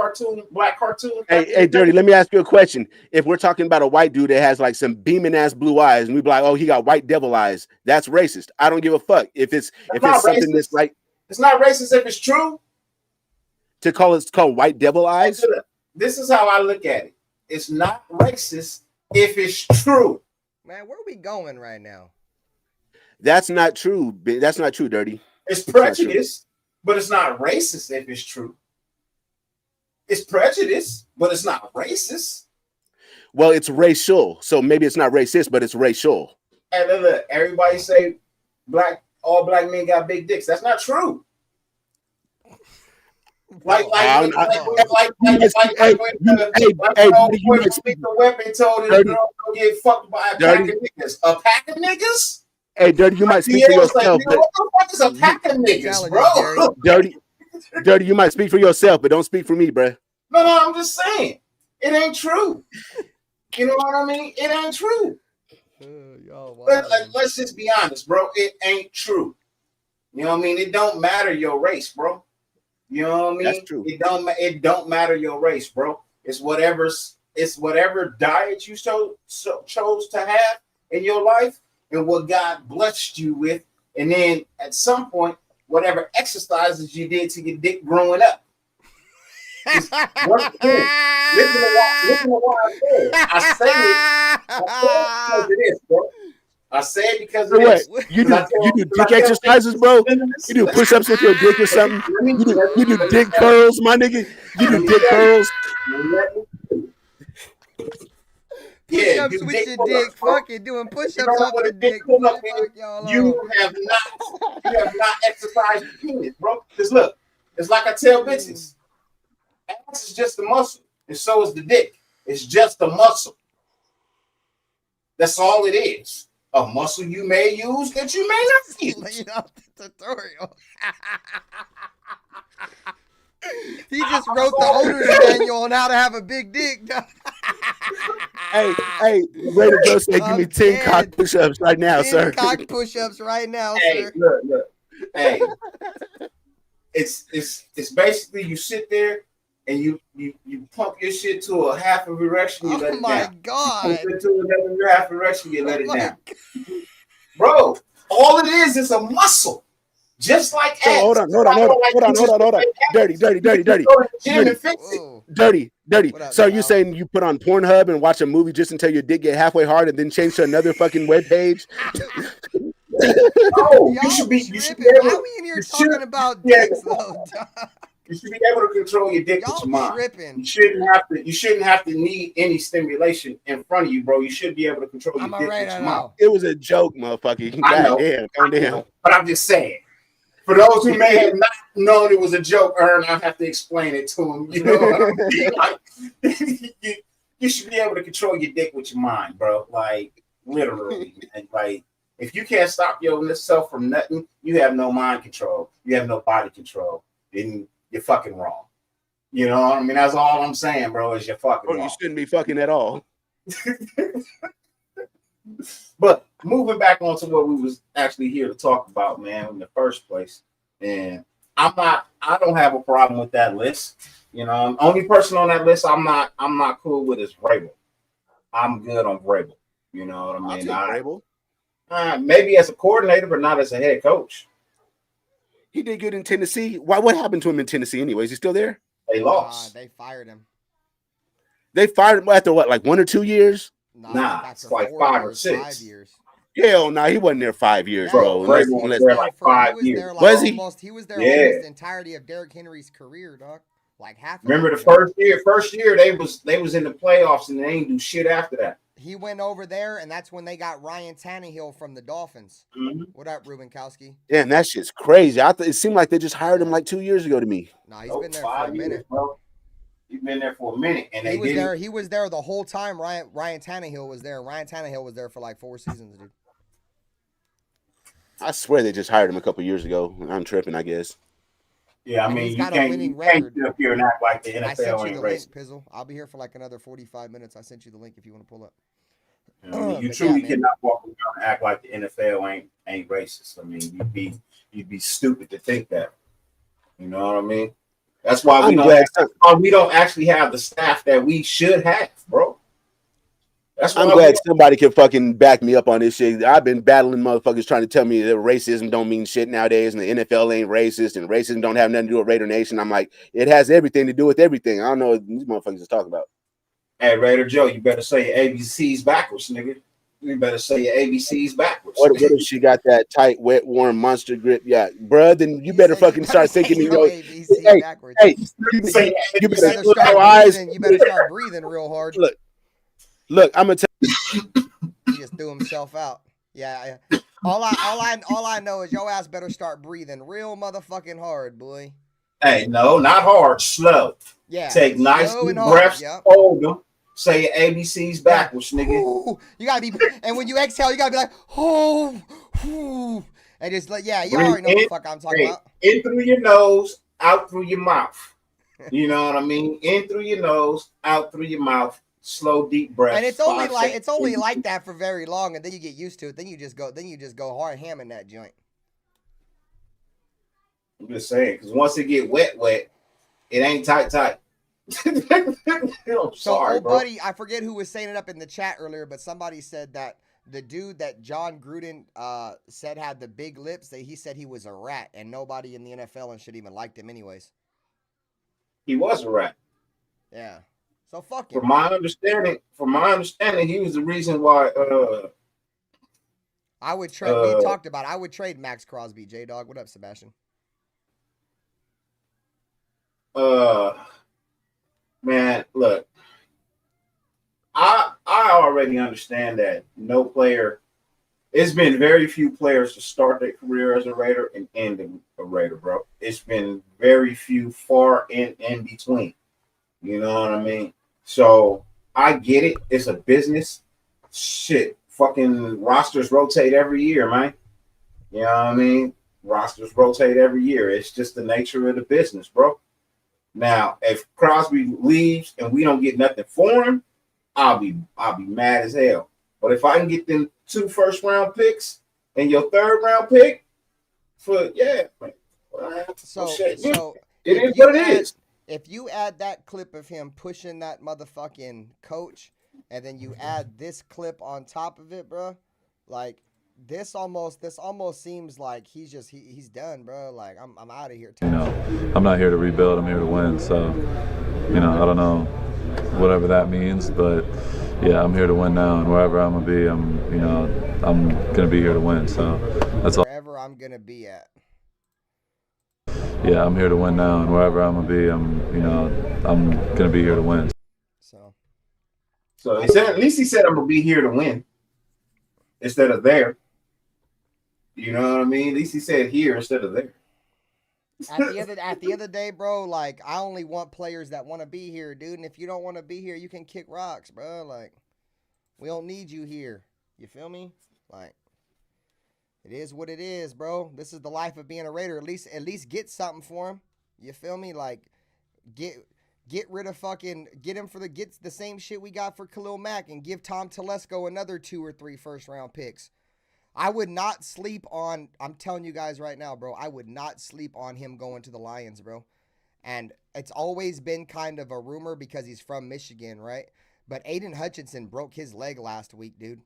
F: black cartoons?
D: Hey, Dirty, let me ask you a question. If we're talking about a white dude that has like some beaming ass blue eyes, and we be like, oh, he got white devil eyes, that's racist. I don't give a fuck if it's something that's like.
F: It's not racist if it's true.
D: To call it called white devil eyes?
F: This is how I look at it. It's not racist if it's true.
C: Man, where are we going right now?
D: That's not true. That's not true, Dirty.
F: It's prejudice, but it's not racist if it's true. It's prejudice, but it's not racist.
D: Well, it's racial, so maybe it's not racist, but it's racial.
F: Hey, look, everybody say all black men got big dicks. That's not true. Like when the weapon told his girl to get fucked by a pack of niggas. A pack of niggas?
D: Hey, Dirty, you might speak for yourself.
F: Like, what the fuck is a pack of niggas, bro?
D: Dirty, you might speak for yourself, but don't speak for me, bro.
F: No, I'm just saying. It ain't true. You know what I mean? It ain't true. Let's just be honest, bro. It ain't true. You know what I mean? It don't matter your race, bro. You know what I mean?
D: That's true.
F: It don't matter your race, bro. It's whatever diet you chose to have in your life and what God blessed you with, and then at some point, whatever exercises you did to your dick growing up. Listen to what I said. I say it because of this, bro.
D: You do dick exercises, bro? You do push-ups with your dick or something? You do dick curls, my nigga? You do dick curls?
C: Yeah, push-ups with your dick, fucking doing push-ups off the dick.
F: You have not exercised your penis, bro. Because look, it's like I tell bitches. Ass is just a muscle, and so is the dick. It's just a muscle. That's all it is. A muscle you may use that you may not use.
C: Laid out the tutorial. He just wrote the owner's manual on how to have a big dick.
D: Hey, RaiderBen said, give me 10 cock push-ups right now,
C: 10
D: sir.
C: cock push-ups right now,
F: hey,
C: sir.
F: Look. Hey, it's basically you sit there and you pump your shit to a half of erection, you let it down.
C: Oh my God.
F: You pump it to another half erection, you let it down. Bro, all it is a muscle. Just like ass.
D: Hold on. Dirty. Dirty. So you saying you put on Pornhub and watch a movie just until your dick get halfway hard and then change to another fucking web page?
F: Oh, you should be able.
C: Why are we in here talking about dicks though?
F: You should be able to control your dick with your mind.
C: Tripping.
F: You shouldn't have to need any stimulation in front of you, bro. You should be able to control your dick with your mind.
D: It was a joke, motherfucker. Goddamn, calm down.
F: But I'm just saying. For those who may have not known it was a joke, I have to explain it to them. You know what I mean? Like, you should be able to control your dick with your mind, bro. Like, literally. Like, if you can't stop yourself from nothing, you have no mind control. You have no body control. Then you're fucking wrong. You know what I mean? That's all I'm saying, bro, is you're fucking wrong.
D: You shouldn't be fucking at all.
F: But moving back onto what we was actually here to talk about, man, in the first place. And I don't have a problem with that list. You know, only person on that list I'm not cool with is Vrabel. I'm good on Vrabel. You know what I mean?
D: Vrabel.
F: Maybe as a coordinator, but not as a head coach.
D: He did good in Tennessee. What happened to him in Tennessee anyway? Is he still there?
F: They lost.
C: They fired him.
D: They fired him after what, like 1 or 2 years?
F: Nah, it's like 5 or 6.
C: 5 years.
D: Hell no, he wasn't there 5 years, bro.
F: Unless there like 5 years.
D: Was he?
C: He was there almost the entirety of Derrick Henry's career, dog. Like half.
F: Remember the first year they was in the playoffs and they ain't do shit after that.
C: He went over there, and that's when they got Ryan Tannehill from the Dolphins. Mm-hmm. What up, Rubenkowski?
D: Damn, that shit's crazy. It seemed like they just hired him like 2 years ago to me.
C: No, he's been there for a minute,
F: bro. He's been there for a minute, and
C: He was there the whole time. Ryan Tannehill was there. Ryan Tannehill was there for like 4 seasons, dude.
D: I swear they just hired him a couple years ago. I'm tripping, I guess.
F: Yeah, I mean, you can't sit up here and act like the NFL
C: I sent you
F: ain't
C: the
F: racist.
C: link, Pizzle. I'll be here for like another 45 minutes. I sent you the link if you want to pull up.
F: You know, you truly cannot walk around and act like the NFL ain't racist. I mean, you'd be stupid to think that. You know what I mean? That's why we don't actually have the staff that we should have, bro.
D: I'm glad somebody can fucking back me up on this shit. I've been battling motherfuckers trying to tell me that racism don't mean shit nowadays, and the NFL ain't racist, and racism don't have nothing to do with Raider Nation. I'm like, it has everything to do with everything. I don't know what these motherfuckers is talking about.
F: Hey, Raider Joe, you better say your ABCs backwards, nigga. You better say your ABCs backwards.
D: What if she got that tight, wet, warm monster grip? Yeah, bruh, then you better fucking start thinking. You better start breathing real hard. Look, I'm gonna tell
C: He just threw himself out. Yeah. All I know is your ass better start breathing real motherfucking hard, boy.
F: Hey, no, not hard, slow.
C: Yeah.
F: Take nice
C: slow
F: deep
C: and hard.
F: breaths.
C: Yep.
F: Hold them. Say your ABCs backwards, nigga.
C: Ooh, you gotta be, and when you exhale, you gotta be like, oh, ooh, and just like, yeah, you already know what the fuck I'm talking about.
F: In through your nose, out through your mouth. You know what I mean? In through your nose, out through your mouth. Slow, deep breaths.
C: And it's only like that for very long, and then you get used to it. Then you just go hard ham in that joint.
F: I'm just saying, because once it get wet, it ain't tight. I'm sorry, bro.
C: Buddy, I forget who was saying it up in the chat earlier, but somebody said that the dude that John Gruden said had the big lips, he said he was a rat, and nobody in the NFL and shit even liked him anyways.
F: He was a rat.
C: Yeah. So fuck him.
F: From my understanding, he was the reason why
C: I would trade. We talked about it. I would trade Maxx Crosby. J Dog, what up, Sebastian?
F: Man, look, I already understand that no player. It's been very few players to start their career as a Raider and end a Raider, bro. It's been very few, far in between. You know what I mean? So I get it. It's a business. Shit, fucking rosters rotate every year, man. You know what I mean? Rosters rotate every year. It's just the nature of the business, bro. Now, if Crosby leaves and we don't get nothing for him, I'll be mad as hell. But if I can get them 2 first-round picks and your 3rd round pick, for
C: so
F: shit,
C: so
F: it is what it is.
C: If you add that clip of him pushing that motherfucking coach, and then you add this clip on top of it, bro, like this almost seems like he's done, bro. Like I'm out of here.
E: You know, I'm not here to rebuild. I'm here to win. So, you know, I don't know whatever that means, but yeah, I'm here to win now, and wherever I'm gonna be, I'm gonna be here to win. So that's all.
C: Wherever I'm gonna be at.
E: Yeah, I'm here to win now, and wherever I'm gonna be, I'm gonna be here to win.
F: So he said, at least he said, I'm gonna be here to win instead of there. You know what I mean? At least he said here instead of there.
C: At the end of the day, bro, like I only want players that want to be here, dude. And if you don't want to be here, you can kick rocks, bro. Like we don't need you here. You feel me? Like it is what it is, bro. This is the life of being a Raider. At least get something for him. You feel me? Like get rid of get him get the same shit we got for Khalil Mack and give Tom Telesco another 2 or 3 first-round picks. I would not sleep on, I'm telling you guys right now, bro, I would not sleep on him going to the Lions, bro. And it's always been kind of a rumor because he's from Michigan, right? But Aiden Hutchinson broke his leg last week, dude.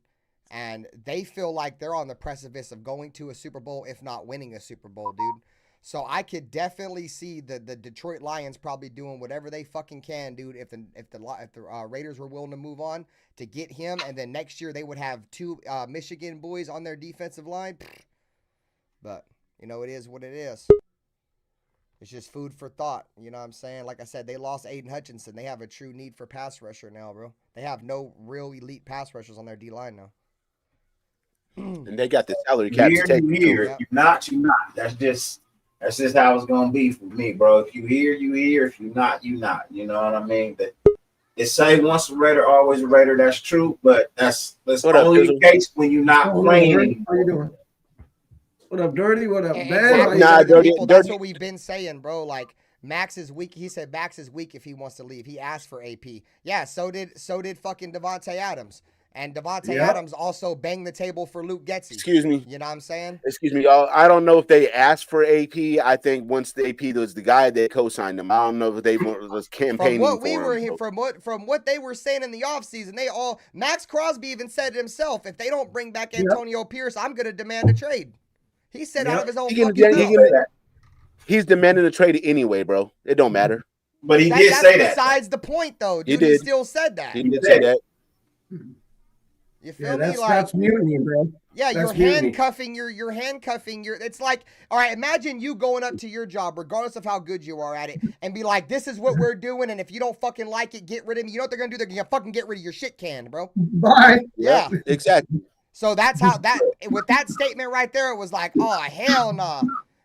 C: And they feel like they're on the precipice of going to a Super Bowl, if not winning a Super Bowl, dude. So I could definitely see the Detroit Lions probably doing whatever they fucking can, dude. If the Raiders were willing to move on to get him, and then next year they would have 2 Michigan boys on their defensive line. But you know, it is what it is. It's just food for thought. You know what I'm saying? Like I said, they lost Aiden Hutchinson. They have a true need for pass rusher now, bro. They have no real elite pass rushers on their D line now.
D: And they got the salary cap to take
F: here.
C: Yeah.
F: You're not. That's just how it's gonna be for me, bro. If you here, you here. If you not, you not. You know what I mean? It's say once a Raider, always a Raider. That's true, but that's only the case when you're not playing.
H: How you doing? What up, Dirty? What up, Ben?
C: Exactly.
D: Nah, Dirty.
C: That's what we've been saying, bro. Like Max is weak. He said Max is weak if he wants to leave. He asked for AP. Yeah, so did fucking Devontae Adams. And Devontae Adams also banged the table for Luke Getsy.
D: Excuse me.
C: You know what I'm saying?
D: Excuse me, y'all. I don't know if they asked for AP. I think once the AP was the guy, they co-signed him. I don't know if they was campaigning
C: From what they were saying in the offseason, Maxx Crosby even said it himself. If they don't bring back Antonio Pierce, I'm going to demand a trade. He said out of his own fucking mouth.
D: He's demanding a trade anyway, bro. It don't matter.
F: But he did say that.
C: Besides the point, though. Dude,
D: He did.
C: He still said that.
D: He did say that.
C: You feel me?
H: That's,
C: Like
H: that's mutiny, bro.
C: yeah,
H: That's
C: you're
H: mutiny.
C: handcuffing your it's like, all right, imagine you going up to your job, regardless of how good you are at it, and be like, this is what we're doing, and if you don't fucking like it, get rid of me. You know what they're gonna do? They're gonna fucking get rid of your shit can, bro.
H: Bye.
C: Yeah.
D: Exactly.
C: So that's how that with that statement right there, it was like, oh hell nah.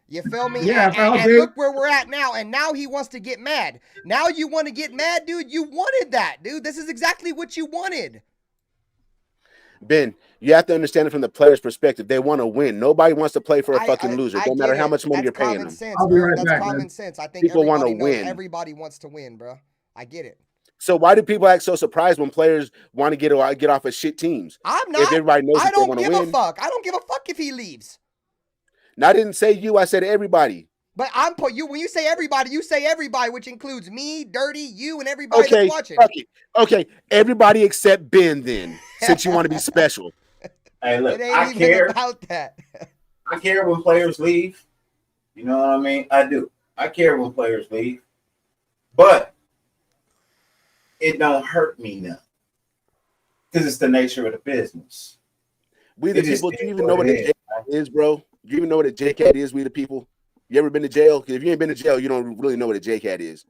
C: You feel me?
H: Yeah,
C: and look where we're at now. And now he wants to get mad. Now you want to get mad, dude. You wanted that, dude. This is exactly what you wanted.
D: Ben, you have to understand it from the player's perspective. They want to win. Nobody wants to play for a fucking loser. Don't matter how much money you're paying them.
C: Sense,
H: I'll be right
C: That's
H: back,
C: common
H: man.
C: sense. I think
D: People want to
C: everybody knows
D: win.
C: everybody wants to win, bro. I get it.
D: So why do people act so surprised when players want to get off of shit teams?
C: I'm not.
D: If everybody knows
C: I
D: that they
C: don't
D: want to
C: give
D: win.
C: a fuck. I don't give a fuck if he leaves.
D: And I didn't say you. I said everybody.
C: But you when you say everybody, which includes me, Dirty, you, and everybody
D: Okay.
C: that's watching.
D: Okay. Everybody except Ben. Then, since you want to be special.
F: Hey, look,
C: It ain't
F: I
C: even
F: care.
C: about that.
F: I care when players leave. You know what I mean? I do. I care when players leave. But it don't hurt me now. Because it's the nature of the business.
D: We the people, do you even know what a JCat is, bro? Do you even know what a JCat is, we the people? You ever been to jail? Because if you ain't been to jail, you don't really know what a JCat is.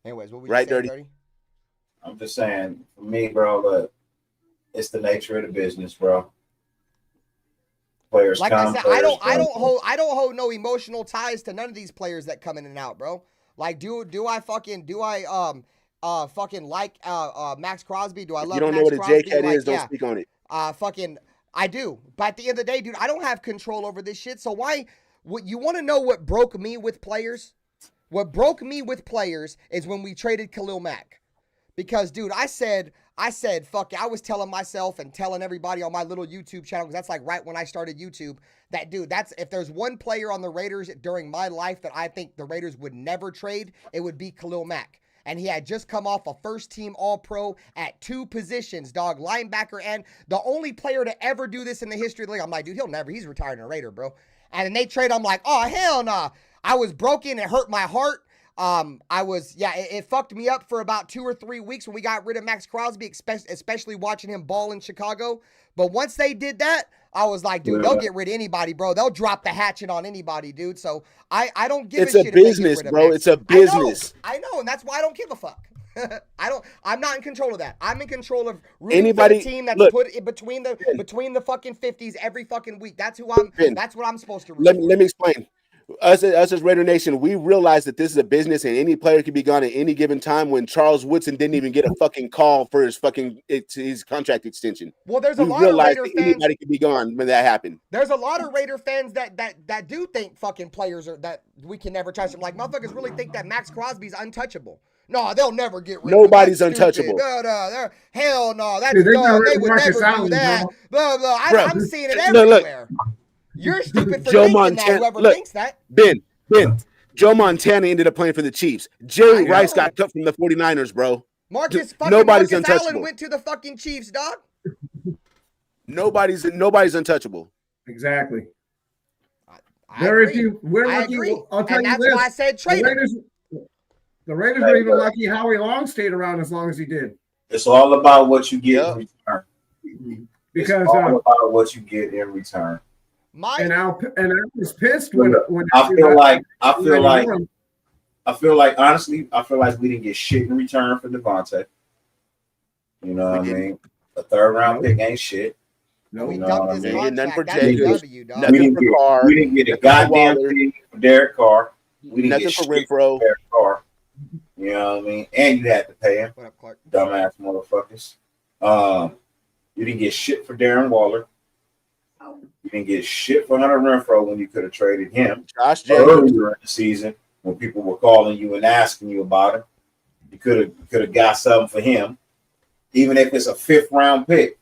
C: Anyways, what were you
D: Right,
C: saying,
D: Dirty?
F: I'm just saying, for me, bro, look, it's the nature of the business, bro. Players
C: like
F: come,
C: I said,
F: players
C: I
F: go.
C: don't hold no emotional ties to none of these players that come in and out, bro. Like, do I fucking like Maxx Crosby? Do I love
D: You don't know
C: Maxx
D: what a
C: Crosby?
D: JCat
C: Like,
D: is, don't speak on it.
C: I do. But at the end of the day, dude, I don't have control over this shit. So why what you want to know what broke me with players? What broke me with players is when we traded Khalil Mack. Because, dude, I said, fuck it. I was telling myself and telling everybody on my little YouTube channel, because that's like right when I started YouTube, that, dude, if there's one player on the Raiders during my life that I think the Raiders would never trade, it would be Khalil Mack. And he had just come off a first-team All-Pro at 2 positions, dog, linebacker, and the only player to ever do this in the history of the league. I'm like, dude, he's retiring a Raider, bro. And then they trade, I'm like, oh, hell nah. I was broken. It hurt my heart. It fucked me up for about 2 or 3 weeks when we got rid of Maxx Crosby, especially watching him ball in Chicago. But once they did that, I was like, dude, they'll get rid of anybody, bro. They'll drop the hatchet on anybody, dude. So I don't give a shit.
D: It's a business, bro. It's a business.
C: I know, and that's why I don't give a fuck. I'm not in control of that. I'm in control of
D: Anybody,
C: for the team that's put in between the fucking 50s every fucking week. That's who I'm. That's what I'm supposed to.
D: Let me explain. Us as Raider Nation, we realize that this is a business and any player can be gone at any given time. When Charles Woodson didn't even get a fucking call for his contract extension.
C: Well, there's a lot of Raider fans.
D: Anybody can be gone when that happened.
C: There's a lot of Raider fans that do think fucking players are that we can never touch them. Like, motherfuckers really think that Maxx Crosby's untouchable. No, they'll never get rid of him.
D: Nobody's untouchable.
C: No, hell no. That's
H: Dude,
C: they would
H: Marcus
C: never
H: Allen,
C: do that.
H: bro.
C: Blah, blah. I'm seeing it
D: Look.
C: everywhere. You're stupid for
D: Joe
C: thinking
D: Montana,
C: that. Whoever thinks that.
D: Ben, Joe Montana ended up playing for the Chiefs. Jerry Rice got cut from the 49ers, bro.
C: Marcus
D: Marcus
C: Allen went to the fucking Chiefs, dog.
D: Nobody's untouchable.
H: Exactly.
C: I agree.
H: I'll tell
C: and
H: you
C: that's
H: this.
C: why I said trade him.
H: The Raiders were even lucky Howie Long stayed around as long as he did.
F: It's all about what you get in return.
H: Because
F: it's all about what you get in return.
H: And I was pissed when
F: I feel like honestly, I feel like we didn't get shit in return for Devontae. You know what I mean? A 3rd round pick ain't shit.
C: No, we
F: dumped
C: his
D: Nothing for
C: contract.
F: We didn't get a goddamn thing for Derek Carr. We didn't get
D: for
F: shit
D: Renfro.
F: for Derek Carr. You know what I mean? And you had to pay him.
C: What up, Clark?
F: Dumbass motherfuckers. You didn't get shit for Darren Waller. You didn't get shit for Hunter Renfro when you could have traded him earlier in the season when people were calling you and asking you about him. You could have got something for him, even if it's a 5th round pick.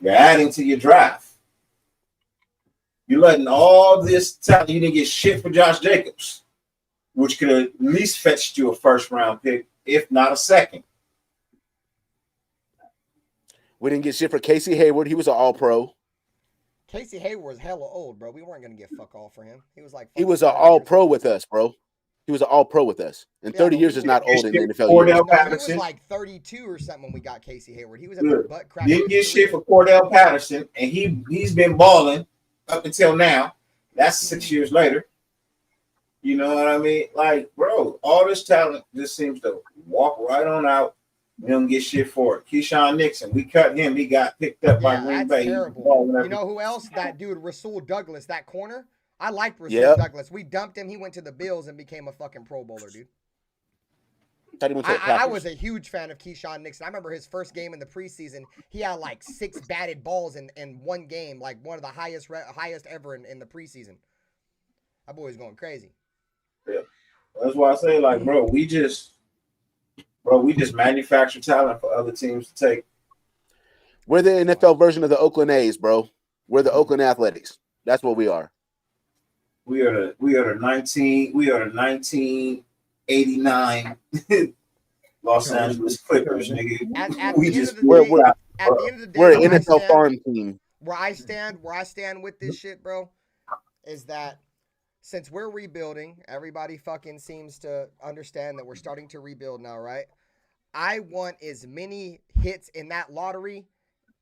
F: You're adding to your draft. You're letting all this talent. You didn't get shit for Josh Jacobs, which could have at least fetched you a 1st round pick, if not a 2nd.
D: We didn't get shit for Casey Hayward. He was an All-Pro.
C: Casey Hayward was hella old, bro. We weren't gonna get fuck all for him. He was like
D: he was an All-Pro with us, bro. He was an All-Pro with us, and 30 years is not old in the NFL.
F: Cordell
C: No, he was
F: Patterson.
C: like 32 or something when we got Casey Hayward. He was at the butt crack.
F: Didn't get shit for Cordell Patterson, and he's been balling up until now. That's 6 years later. You know what I mean? Like, bro, all this talent just seems to walk right on out. We don't get shit for it. Keyshawn Nixon, we cut him. He got picked up by Green Bay.
C: Terrible. You know who else? That dude, Rasul Douglas, that corner. I liked Rasul Douglas. We dumped him. He went to the Bills and became a fucking Pro Bowler, dude. I was a huge fan of Keyshawn Nixon. I remember his first game in the preseason. He had like 6 batted balls in one game, like one of the highest ever in the preseason. That boy was going crazy.
F: Yeah. That's why I say, like, bro, we just manufacture talent for other teams to take.
D: We're the NFL version of the Oakland A's, bro. We're the Oakland Athletics. That's what we are.
F: We are the 1989 Los Angeles Clippers, nigga.
C: At the end of the day,
D: we're an NFL farm team.
C: Where I stand with this shit, bro, is that since we're rebuilding, everybody fucking seems to understand that we're starting to rebuild now, right? I want as many hits in that lottery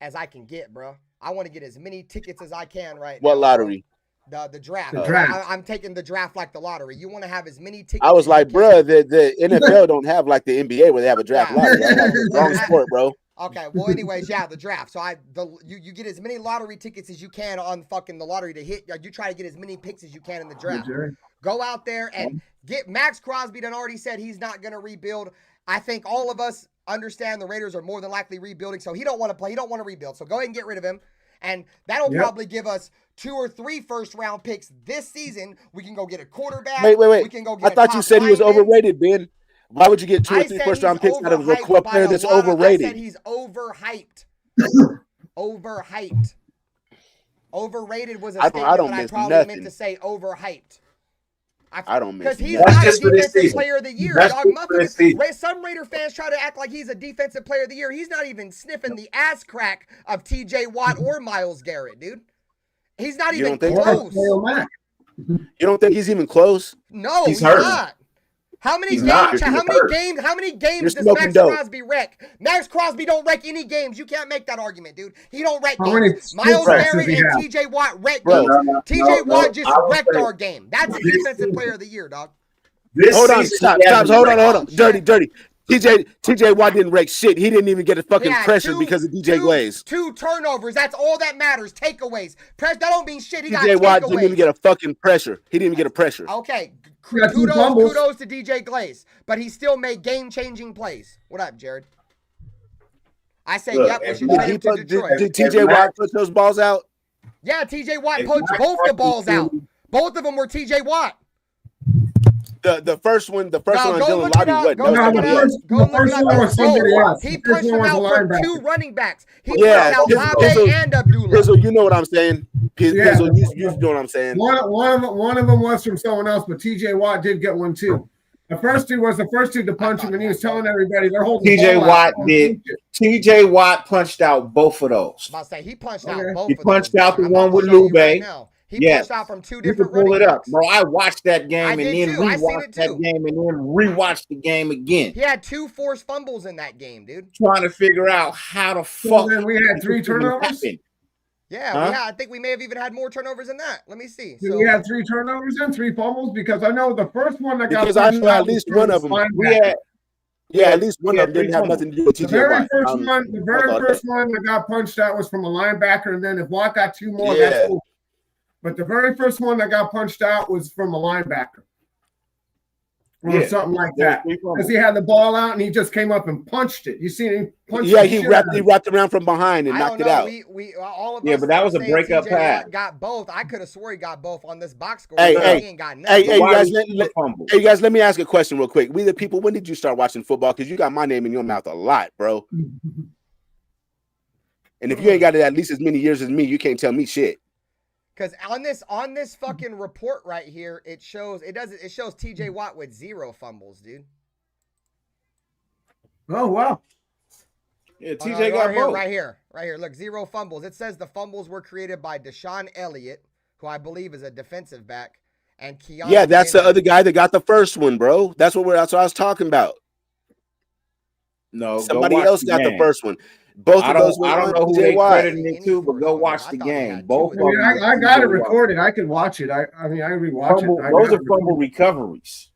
C: as I can get, bro. I want to get as many tickets as I can right now.
D: What lottery?
C: The draft.
H: The draft.
C: I'm taking the draft like the lottery. You want to have as many tickets.
D: I was like, bro, the NFL don't have like the NBA where they have a draft lottery. Wrong sport, bro.
C: Okay, well, anyways, yeah, the draft. So you get as many lottery tickets as you can on fucking the lottery to hit. You try to get as many picks as you can in the draft. Go out there and get Maxx Crosby. Done already said he's not going to rebuild. I think all of us understand the Raiders are more than likely rebuilding, so he don't want to play. He don't want to rebuild. So go ahead and get rid of him, and that'll probably give us 2 or 3 first-round picks this season. We can go get a quarterback.
D: Wait.
C: We can go get
D: I thought you said he was overrated, Ben. Why would you get 2 or 3 first-round picks out of a player that's overrated?
C: I said he's overhyped. Overhyped. Overrated was a statement that I probably meant to say overhyped.
D: I don't miss
C: because he's not a defensive player of the year. Dog some Raider fans try to act like he's a defensive player of the year. He's not even sniffing the ass crack of TJ Watt or Myles Garrett, dude. He's not even close.
D: You don't think he's even close?
C: No, he's not. How many games does Maxx Crosby wreck? Maxx Crosby don't wreck any games. You can't make that argument, dude. He don't wreck games. Myles Garrett and TJ Watt wreck games. TJ Watt just wrecked our game. That's a defensive player of the year, dog.
D: Hold on. Hold on. Dirty. TJ Watt didn't wreck shit. He didn't even get a fucking pressure because of DJ Glaze.
C: 2 turnovers. That's all that matters. Takeaways. That don't mean shit. He got
D: TJ Watt didn't even get a fucking pressure. He didn't even get a pressure.
C: Okay. Kudos to DJ Glaze. But he still made game-changing plays. What up, Jared? I say, yep, we should trade him to Detroit.
D: Did TJ Watt put those balls out?
C: Yeah, TJ Watt put both the balls out. Both of them were TJ Watt.
D: The first one on Dylan Lottie wasn't.
C: He punched him out for 2 running backs. He punched out Habe and Abdullah.
D: Pizzle, you know what I'm saying. Pizzle, you know what I'm saying.
H: One of them was from someone else, but TJ Watt did get one too. The first two to punch him, and he was telling everybody they're holding.
F: TJ Watt did. TJ Watt punched out both of those.
C: I say he punched out both.
F: He punched out the one with Lube.
C: He punched out from 2 different
F: pull it up,
C: backs.
F: bro. I watched that game and then rewatched that game and then rewatched the game again.
C: He had 2 forced fumbles in that game, dude.
F: Trying to figure out how the fuck.
H: Then we had 3 turnovers.
C: Yeah, I think we may have even had more turnovers than that. Let me see.
H: Did we have 3 turnovers and 3 fumbles? Because I know the first one that got.
D: Because I know at least one of them. At least one of them didn't have nothing to do with TJ Watt.
H: The very first one that got punched out was from a linebacker, and then if Watt got 2 more, that's cool. But the very first one that got punched out was from a linebacker. Or something like that. Because he had the ball out and he just came up and punched it. You see him punch it?
D: Yeah, he wrapped around from behind and knocked it out.
C: All of us
F: but that was a breakup pass.
C: Got both. I could have swore he got both on this box score.
D: Hey,
C: he ain't got nothing.
D: You guys, let me ask a question real quick. We the people, when did you start watching football? Because you got my name in your mouth a lot, bro. And if you ain't got it at least as many years as me, you can't tell me shit.
C: Because on this fucking report right here, it shows TJ Watt with 0 fumbles, dude.
H: Oh wow.
F: Yeah, TJ got both.
C: Right here. Look, 0 fumbles. It says the fumbles were created by Deshaun Elliott, who I believe is a defensive back, And Keanu.
D: Yeah, that's the other guy that got the first one, bro. That's what I was talking about.
F: No,
D: somebody else got the first one. Both of those.
F: I don't know who they credited it to, but go watch the game. Both of them.
H: I got it recorded. I can watch it. I mean, I rewatch it.
F: Those are fumble recoveries.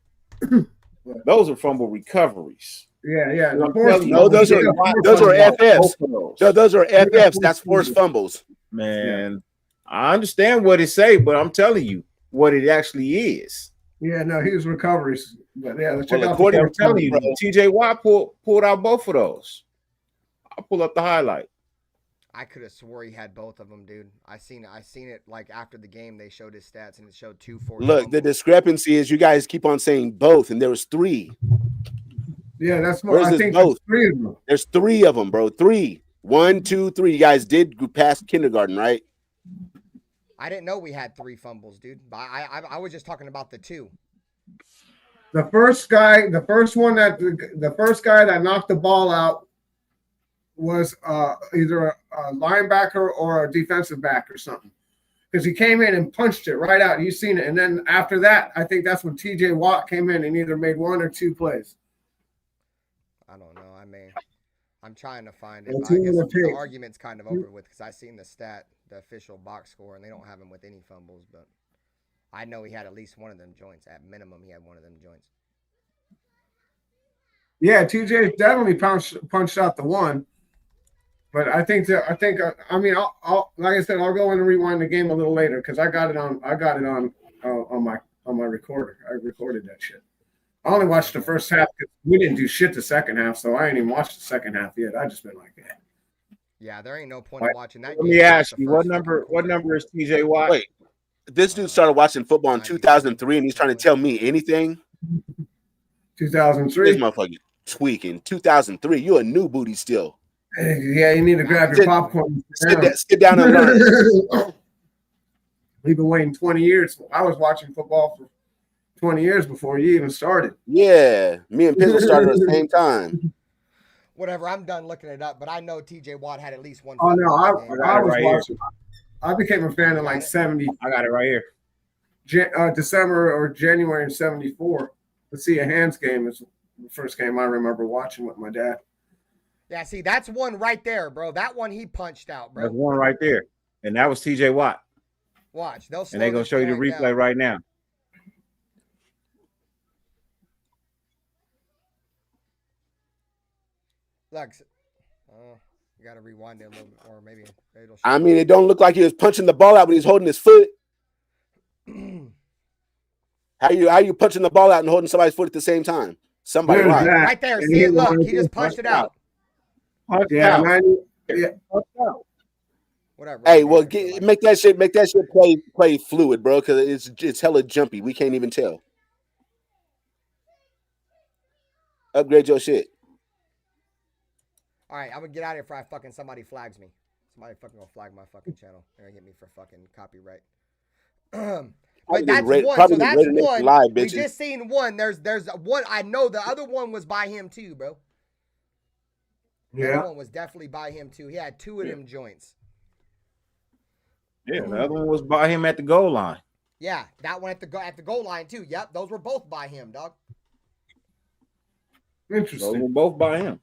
F: Those are fumble recoveries.
H: Yeah.
D: No, those are FFs. No, those are FFs. That's forced fumbles.
F: Man, I understand what it say, but I'm telling you what it actually is.
H: Yeah, no, he was recoveries. But yeah, let's
F: check out. I'm telling you, TJ Watt pulled out both of those. I'll pull up the highlight.
C: I could have swore he had both of them, dude. I seen it like after the game. They showed his stats and it showed 2 forced
D: Look,
C: fumbles.
D: the discrepancy is you guys keep on saying both, and there was 3.
H: Yeah, that's more. I think
D: both.
H: There's 3 of them.
D: There's 3 of them, bro. 3. 1, 2, 3. You guys did pass kindergarten, right?
C: I didn't know we had 3 fumbles, dude. But I was just talking about the 2.
H: The first guy that knocked the ball out was either a linebacker or a defensive back or something, because he came in and punched it right out. You've seen it, and then after that, I think that's when TJ Watt came in and either made 1 or 2 plays.
C: I don't know. I'm trying to find it. I guess the argument's kind of over with because I seen the official box score, and they don't have him with any fumbles, but I know he had at least one of them joints. At minimum, he had one of them joints.
H: Yeah, TJ definitely punched out the one. But I mean, I'll like I said, I'll go in and rewind the game a little later because I got it on my recorder. I recorded that shit. I only watched the first half because we didn't do shit the second half, so I ain't even watched the second half yet. I just been like that.
C: Yeah, there ain't no point in watching that.
F: Let me ask you, what number is TJ Watt?
D: Wait, this dude started watching football in 2003, and he's trying to tell me anything?
H: 2003.
D: This motherfucker tweaking. 2003. You a new booty still.
H: Yeah, you need to grab your popcorn.
D: Sit down and learn.
H: We've been waiting 20 years. I was watching football for 20 years before you even started.
D: Yeah, me and Pizzle started at the same time.
C: Whatever, I'm done looking it up, but I know TJ Watt had at least 1.
H: Oh no, I was watching. I became a fan in like 70.
F: I got it right here.
H: December or January of 74. The See a Hands game is the first game I remember watching with my dad.
C: Yeah, see, that's one right there, bro. That one he punched out, bro.
F: That's one right there. And that was TJ Watt.
C: Watch.
F: And they're going to show you the replay right now.
C: Look, you got to rewind it a little bit, or maybe it'll show.
D: I mean, it don't look like he was punching the ball out when he's holding his foot. How you punching the ball out and holding somebody's foot at the same time? Somebody
C: right there. See it? Look, he just punched it out.
H: Yeah.
C: Whatever.
D: Hey, well, make that shit play fluid, bro, because it's hella jumpy. We can't even tell. Upgrade your shit.
C: All right, I'm gonna get out of here before somebody flags me. Somebody fucking gonna flag my fucking channel. They're gonna get me for fucking copyright. But that's one. So that's one.
D: Live,
C: we just seen one. There's one. I know the other one was by him too, bro. The other one was definitely by him too. He had 2 of them joints.
F: Yeah, the other one was by him at the goal line.
C: Yeah, that one at the goal line too. Yep, those were both by him, dog.
H: Interesting.
F: Those were both by him.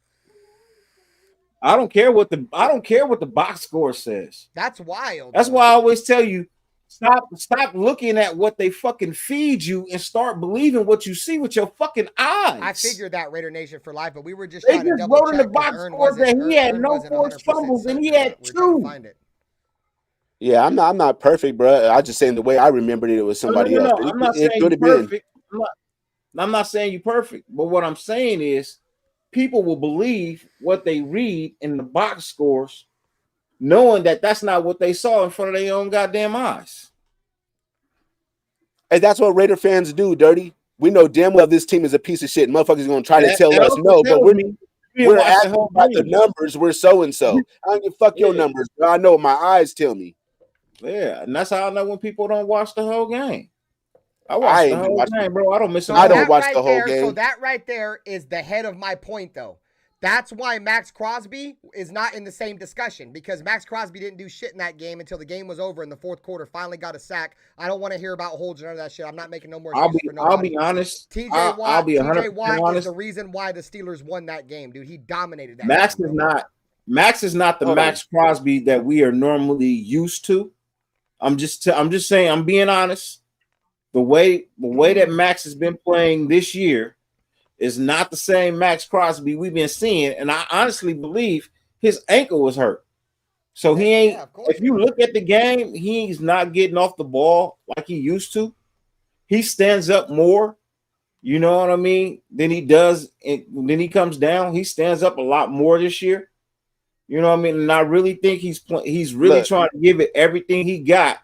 F: I don't care what the box score says.
C: That's wild.
F: That's why I always tell you, stop looking at what they fucking feed you and start believing what you see with your fucking eyes.
C: I figured that, Raider Nation for life, but we were just
F: they
C: trying to
F: just wrote in the box score that he had no forced fumbles and he had 2.
D: Yeah, I'm not perfect, bro. I just saying the way I remembered it was somebody else.
F: I'm not saying you're perfect. I'm not saying you're perfect, but what I'm saying is people will believe what they read in the box scores, knowing that that's not what they saw in front of their own goddamn eyes.
D: Hey, that's what Raider fans do, Dirty. We know damn well this team is a piece of shit. Motherfuckers going to try to tell us no, but we're asking about the numbers. We're so-and-so. I don't give a fuck your numbers, bro. I know what my eyes tell me.
F: Yeah, and that's how I know when people don't watch the whole game. I watch the whole game, bro. I don't miss.
D: I don't watch the whole game.
C: So that right there is the head of my point, though. That's why Maxx Crosby is not in the same discussion, because Maxx Crosby didn't do shit in that game until the game was over in the fourth quarter. Finally got a sack. I don't want to hear about holds or none of that shit. I'm not making no more excuses for nobody.
I: I'll be honest.
C: TJ Watt,
I: I'll be
C: TJ Watt
I: honest.
C: is the reason why the Steelers won that game, dude. He dominated that.
I: Max
C: game,
I: is not the Maxx Crosby that we are normally used to. I'm just saying. I'm being honest. The way that Max has been playing this year is not the same Maxx Crosby we've been seeing, and I honestly believe his ankle was hurt. So he ain't. If you look at the game, he's not getting off the ball like he used to. He stands up more, you know what I mean, than he does. Then he comes down. He stands up a lot more this year. You know what I mean? And I really think he's really trying to give it everything he got.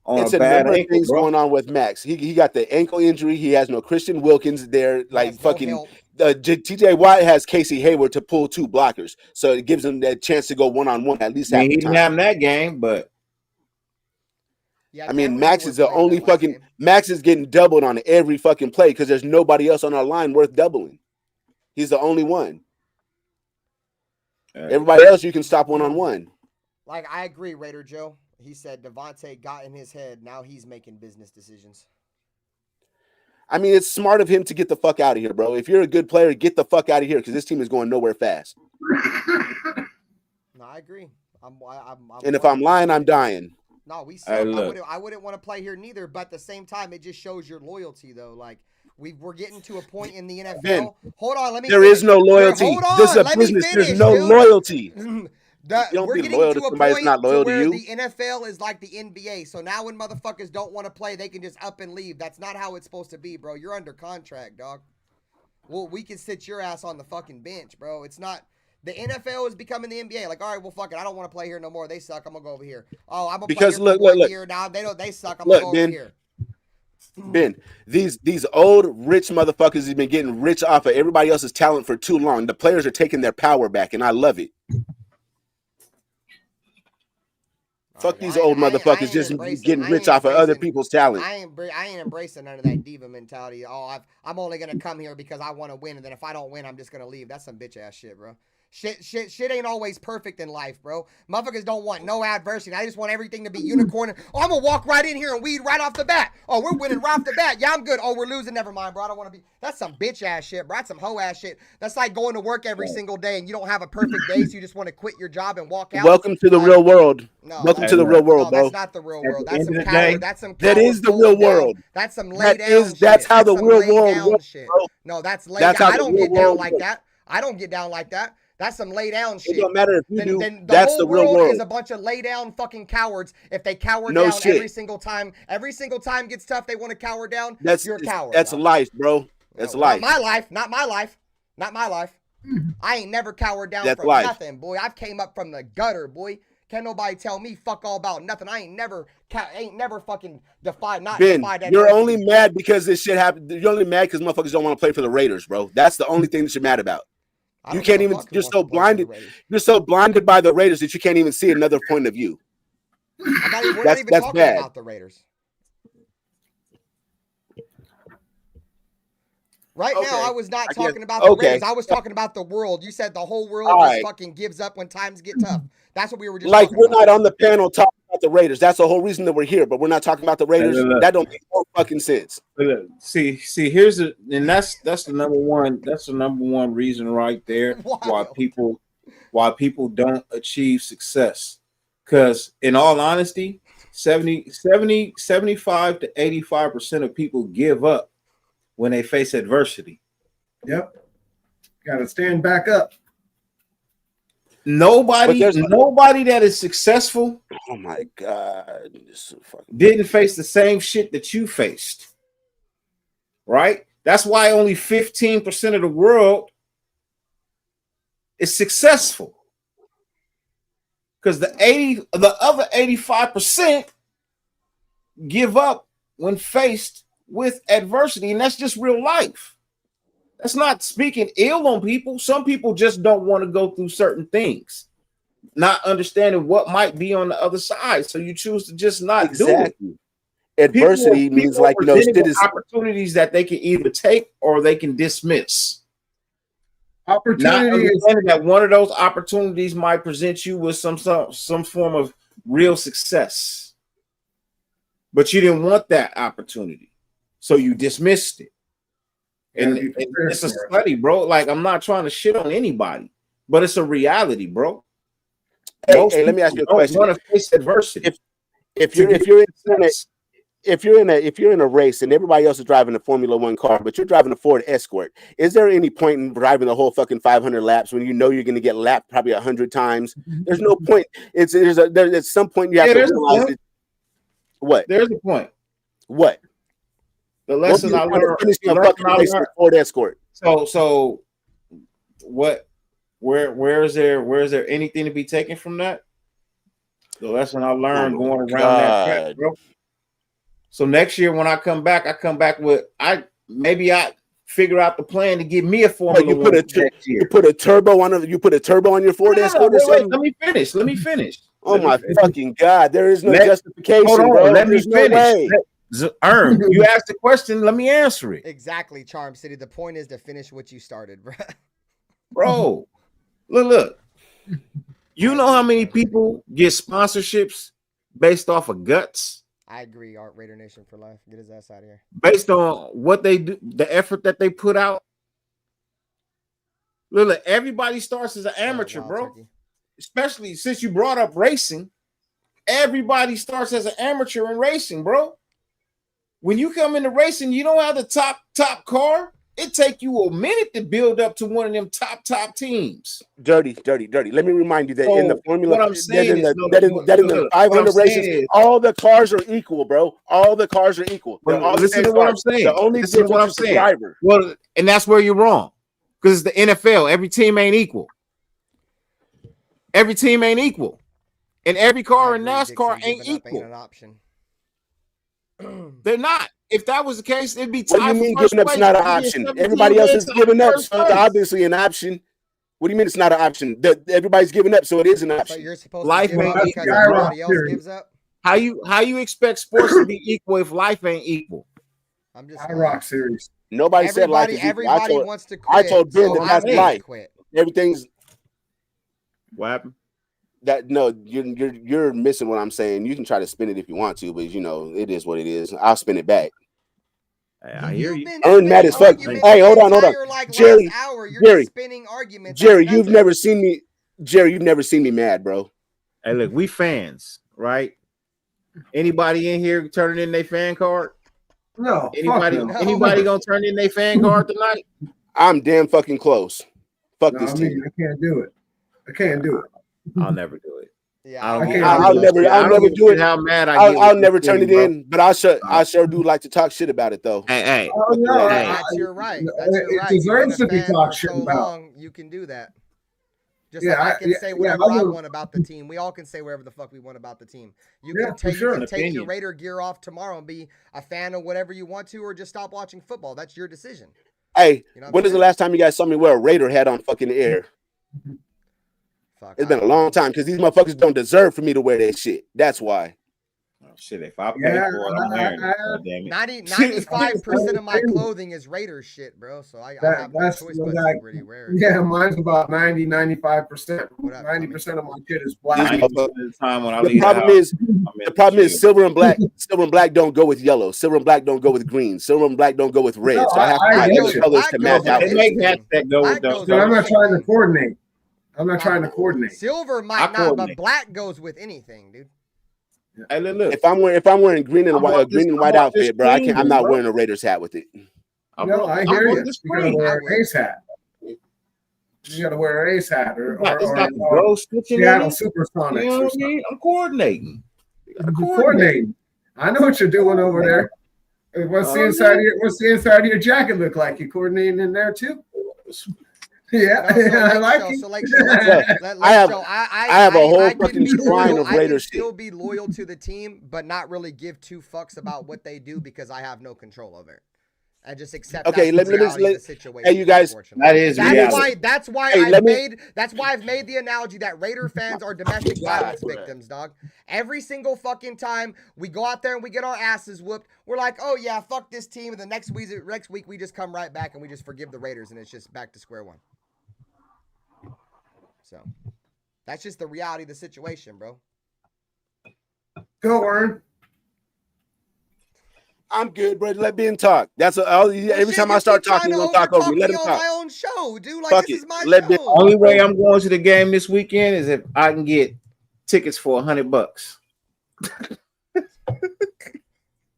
D: It's a number of things going on with Max. He got the ankle injury. He has no Christian Wilkins there. Like fucking TJ Watt has Casey Hayward to pull 2 blockers, so it gives him that chance to go 1-on-1 at least.
I: He didn't have that game, but
D: I mean, Max is the only fucking Max is getting doubled on every fucking play because there's nobody else on our line worth doubling. He's the only one. Everybody else you can stop 1-on-1.
C: Like, I agree, Raider Joe. He said Devontae got in his head. Now he's making business decisions.
D: I mean, it's smart of him to get the fuck out of here, bro. If you're a good player, get the fuck out of here because this team is going nowhere fast.
C: No, I agree.
D: And if I'm lying, I'm dying.
C: No, we suck. I wouldn't want to play here neither. But at the same time, it just shows your loyalty, though. Like, we're getting to a point in the NFL.
D: Ben,
C: hold on, let me.
D: There is no loyalty.
C: Hold on,
D: this is a business. There's no loyalty.
C: We're getting to a point where the NFL is like the NBA. So now when motherfuckers don't want to play, they can just up and leave. That's not how it's supposed to be, bro. You're under contract, dog. Well, we can sit your ass on the fucking bench, bro. It's not. The NFL is becoming the NBA. Like, all right, well, fuck it. I don't want to play here no more. They suck. I'm gonna go over here. Oh, I'm gonna play here for 1 year now. They suck. I'm gonna go over here.
D: Ben, these old rich motherfuckers have been getting rich off of everybody else's talent for too long. The players are taking their power back, and I love it. Fuck these old motherfuckers just getting rich off of other people's talent.
C: I ain't embracing none of that diva mentality. Oh, I'm only gonna come here because I want to win, and then if I don't win, I'm just gonna leave. That's some bitch ass shit, bro. Shit ain't always perfect in life, bro. Motherfuckers don't want no adversity. I just want everything to be unicorn. Oh, I'm gonna walk right in here and weed right off the bat. Oh, we're winning right off the bat. Yeah, I'm good. Oh, we're losing. Never mind, bro. I don't want to be. That's some bitch ass shit, bro. That's some hoe ass shit. That's like going to work every single day and you don't have a perfect day, so you just want to quit your job and walk out.
D: Welcome to the real world. No, welcome to the real world, bro.
C: That's not the real world. That's some coward. That's some.
D: That is the real world.
C: That's some lay down shit.
D: That's how the real world works, bro.
C: No, that's lay down. I don't get down like that. I don't get down like that. That's some lay down shit.
D: It don't matter if you do.
C: Then
D: That's the real world.
C: Is a bunch of lay down fucking cowards. If they cower down every single time gets tough, they want to cower down. You're a coward.
D: That's life, bro. That's life.
C: Not my life. Not my life. Not my life. I ain't never cowered down from nothing, boy. I've came up from the gutter, boy. Can't nobody tell me fuck all about nothing. I ain't never fucking defied that.
D: You're only mad because this shit happened. You're only mad because motherfuckers don't want to play for the Raiders, bro. That's the only thing that you're mad about. You can't even. You're so blinded. You're so blinded by the Raiders that you can't even see another point of view.
C: We're not even talking about the Raiders. Right now, I was not talking about the Raiders. I was talking about the world. You said the whole world just fucking gives up when times get tough. That's what we were just
D: like. We're not on the panel talking about the Raiders. That's the whole reason that we're here. But we're not talking about the Raiders. That don't make no fucking sense.
I: See, here's the, and that's the number one. That's the number one reason right there why people don't achieve success. Because in all honesty, 75 to 85% of people give up when they face adversity.
H: Yep. Got to stand back up.
I: Nobody that is successful,
D: oh my God,
I: didn't face the same shit that you faced. Right? That's why only 15% of the world is successful. Because the other 85% give up when faced with adversity, and that's just real life. That's not speaking ill on people. Some people just don't want to go through certain things, not understanding what might be on the other side. So you choose to just not do it.
D: Adversity means like,
I: opportunities that they can either take or they can dismiss.
H: Opportunity is
I: that one of those opportunities might present you with some form of real success, but you didn't want that opportunity, so you dismissed it. And it's a study, bro. Like, I'm not trying to shit on anybody, but it's a reality, bro.
D: Hey, let me ask you a question.
I: Want to face adversity.
D: If you're in a race and everybody else is driving a Formula One car, but you're driving a Ford Escort, is there any point in driving the whole fucking 500 laps when you know you're going to get lapped probably 100 times? There's no point. There's at some point you have to realize it. What?
I: There's a point.
D: What?
I: The lesson I learned.
D: Finishing a fucking race with Ford Escort.
I: So what? Where is there anything to be taken from that? The lesson I learned going around that track, bro. So next year when I come back with I figure out the plan to give me a Formula
D: One. You put a turbo on your Ford Escort.
I: Wait, let me finish.
D: Oh my fucking God! There is no justification,
I: hold on,
D: bro.
I: Let me finish.
D: No
I: you asked the question. Let me answer it.
C: Exactly, Charm City. The point is to finish what you started, bro.
I: Bro, look. You know how many people get sponsorships based off of guts?
C: I agree. Art Raider Nation for life. Get his ass out of here.
I: Based on what they do, the effort that they put out. Look, everybody starts as an amateur, bro. Turkey. Especially since you brought up racing. Everybody starts as an amateur in racing, bro. When you come into racing, you don't have the top car. It take you a minute to build up to one of them top teams.
D: Dirty. Let me remind you that in the Formula,
I: what I'm saying
D: in the 500 races, all the cars are equal, bro. All the cars are equal.
I: Listen to what I'm saying.
D: The only difference is the driver.
I: Well, and that's where you're wrong, because it's the NFL. Every team ain't equal. Every team ain't equal, and every car in NASCAR ain't equal.
C: Ain't an option.
I: They're not. If that was the case, it'd be
D: tied. What do you mean giving up's not an option? Everybody else is giving up, so it's obviously an option. What do you mean it's not an option? Everybody's giving up, so it is an option.
C: So you're supposed
I: life
C: to give
I: ain't
C: up because everybody else gives up?
I: How you expect sports to be equal if life ain't equal?
C: I'm just
H: rock series.
D: Nobody said life is equal.
C: Everybody wants to quit.
D: I told Ben that that's life. Everything's
I: what happened?
D: That no, you're missing what I'm saying. You can try to spin it if you want to, but you know it is what it is. I'll spin it back.
I: I hear you.
D: Earn mad as fuck. Hey, hold on.
C: Like
D: Jerry,
C: Jerry, spinning arguments.
D: Jerry, you've never seen me. Jerry, you've never seen me mad, bro.
I: Hey, look, we fans, right? Anybody in here turning in their fan card?
H: No.
I: Anybody gonna turn in their fan card tonight?
D: I'm damn fucking close. Fuck this team.
H: I can't do it. I can't do it.
I: I'll never do it.
C: Yeah,
D: I'll never do it.
I: How mad
D: I'll never turn it in, but I sure do like to talk shit about it though.
I: Hey.
C: Oh, no, that's your right. That's your right.
H: It deserves to be talked shit about.
C: You can do that. Just like I can say whatever I want about the team. We all can say whatever the fuck we want about the team. You can take your Raider gear off tomorrow and be a fan of whatever you want to, or just stop watching football. That's your decision.
D: Hey, when is the last time you guys saw me wear a Raider hat on fucking air? It's been a long time because these motherfuckers don't deserve for me to wear that shit. That's why.
I: Oh, shit, if I pay for it, I'm wearing it.
C: 95% of my clothing is Raiders shit, bro. So I have no choice but to really wear it.
H: Yeah, mine's about 95%. 90% of my shit is black.
D: The problem is silver and black don't go with yellow. Silver and black don't go with green. Silver and black don't go with red. So I have to find other colors to match out.
H: I'm not trying to coordinate. Silver
C: might not, but black goes with anything, dude.
I: Hey, look.
D: If I'm wearing green and white outfit, bro, I'm not wearing a Raiders hat with it.
H: No, I hear you. You gotta wear an Ace hat. You gotta wear an Ace hat or Seattle Supersonics.
I: You know what I mean? I'm coordinating.
H: Coordinating. I know what you're doing over there. What's the inside of your jacket look like? You coordinating in there too? Yeah, I like it.
C: So
D: I have a whole fucking shrine of Raiders shit.
C: Still be loyal to the team, but not really give two fucks about what they do because I have no control over it. I just accept.
D: Okay, let
C: the situation.
D: Hey, you guys,
C: that's why I've made the analogy that Raider fans are domestic violence victims, dog. Every single fucking time we go out there and we get our asses whooped, we're like, oh yeah, fuck this team. And the next week we just come right back and we just forgive the Raiders and it's just back to square one. So that's just the reality of the situation, bro.
H: Go, Ern.
D: I'm good, bro. Let Ben talk. That's every time I start talking, he's gonna talk over me. Let him
C: on
D: talk.
C: my own show, dude. Like
D: Fuck
C: this
D: it.
C: is my
D: Let Ben-
C: show.
I: Only way I'm going to the game this weekend is if I can get tickets for $100.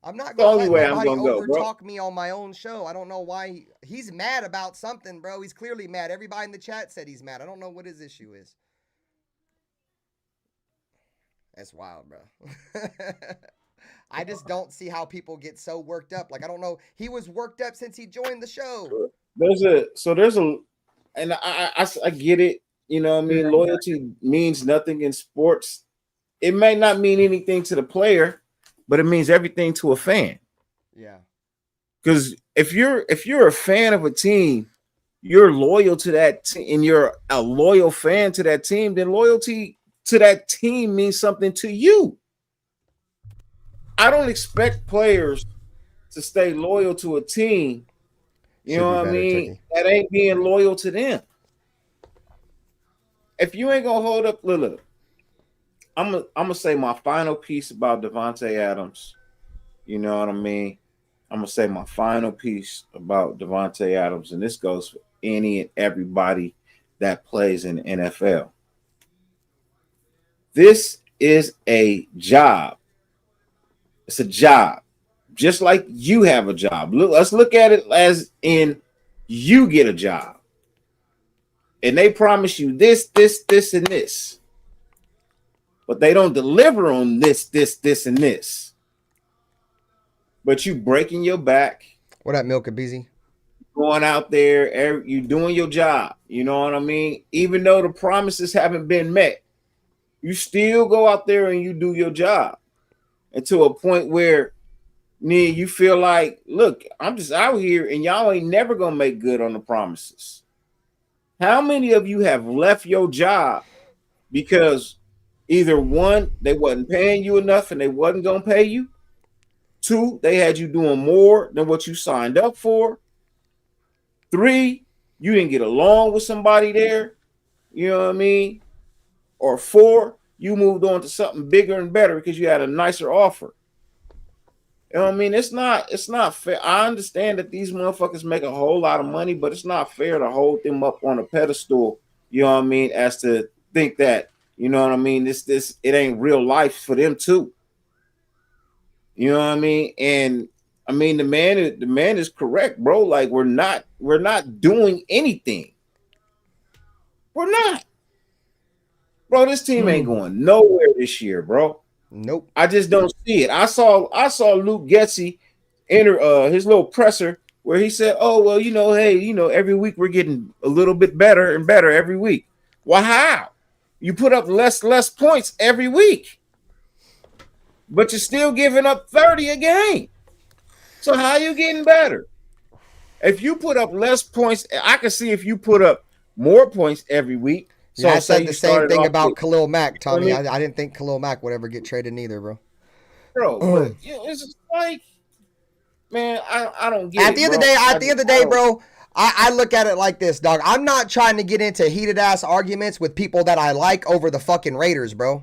C: I'm not
I: The
C: gonna
I: only
C: let
I: way I'm
C: nobody
I: gonna go, bro.
C: overtalk me on my own show. I don't know why he's mad about something, bro. He's clearly mad. Everybody in the chat said he's mad. I don't know what his issue is. That's wild, bro. I just don't see how people get so worked up. Like, I don't know. He was worked up since he joined the show.
I: And I get it. You know what I mean? Loyalty means nothing in sports. It may not mean anything to the player, but it means everything to a fan.
C: Yeah.
I: Because if you're a fan of a team, you're loyal to that team, and you're a loyal fan to that team, then loyalty to that team means something to you. I don't expect players to stay loyal to a team, you know what I mean, that ain't being loyal to them. If you ain't gonna hold up, look, I'm gonna say my final piece about Davante Adams. You know what I mean? I'm gonna say my final piece about Davante Adams, and this goes for any and everybody that plays in the NFL. This is a job. It's a job, just like you have a job. Let's look at it as in you get a job, and they promise you this, and this, but they don't deliver on this, and this. But you breaking your back.
C: What up, Milk and Beezy?
I: Going out there, you doing your job. You know what I mean? Even though the promises haven't been met, you still go out there and you do your job. And to a point where you feel like, look, I'm just out here and y'all ain't never gonna make good on the promises. How many of you have left your job because either one, they wasn't paying you enough and they wasn't gonna pay you? Two, they had you doing more than what you signed up for. Three, you didn't get along with somebody there. You know what I mean? Or four, you moved on to something bigger and better because you had a nicer offer. You know what I mean? It's not fair. I understand that these motherfuckers make a whole lot of money, but it's not fair to hold them up on a pedestal, you know what I mean, as to think that, you know what I mean, this it ain't real life for them too. You know what I mean? And I mean the man is correct, bro. Like we're not doing anything. We're not. Bro, this team ain't going nowhere this year, bro.
C: Nope.
I: I just don't see it. I saw Luke Getsy enter his little presser where he said, "Oh, well, you know, hey, you know, every week we're getting a little bit better and better every week." Well, how? You put up less points every week, but you're still giving up 30 a game. So how are you getting better? If you put up less points, I can see if you put up more points every week. So
C: yeah, I said the same thing about Khalil Mack, Tommy. I didn't think Khalil Mack would ever get traded neither, bro.
I: But you know, it's just like, man, I don't get it.
C: At the end of the day, bro, I look at it like this, dog. I'm not trying to get into heated ass arguments with people that I like over the fucking Raiders, bro.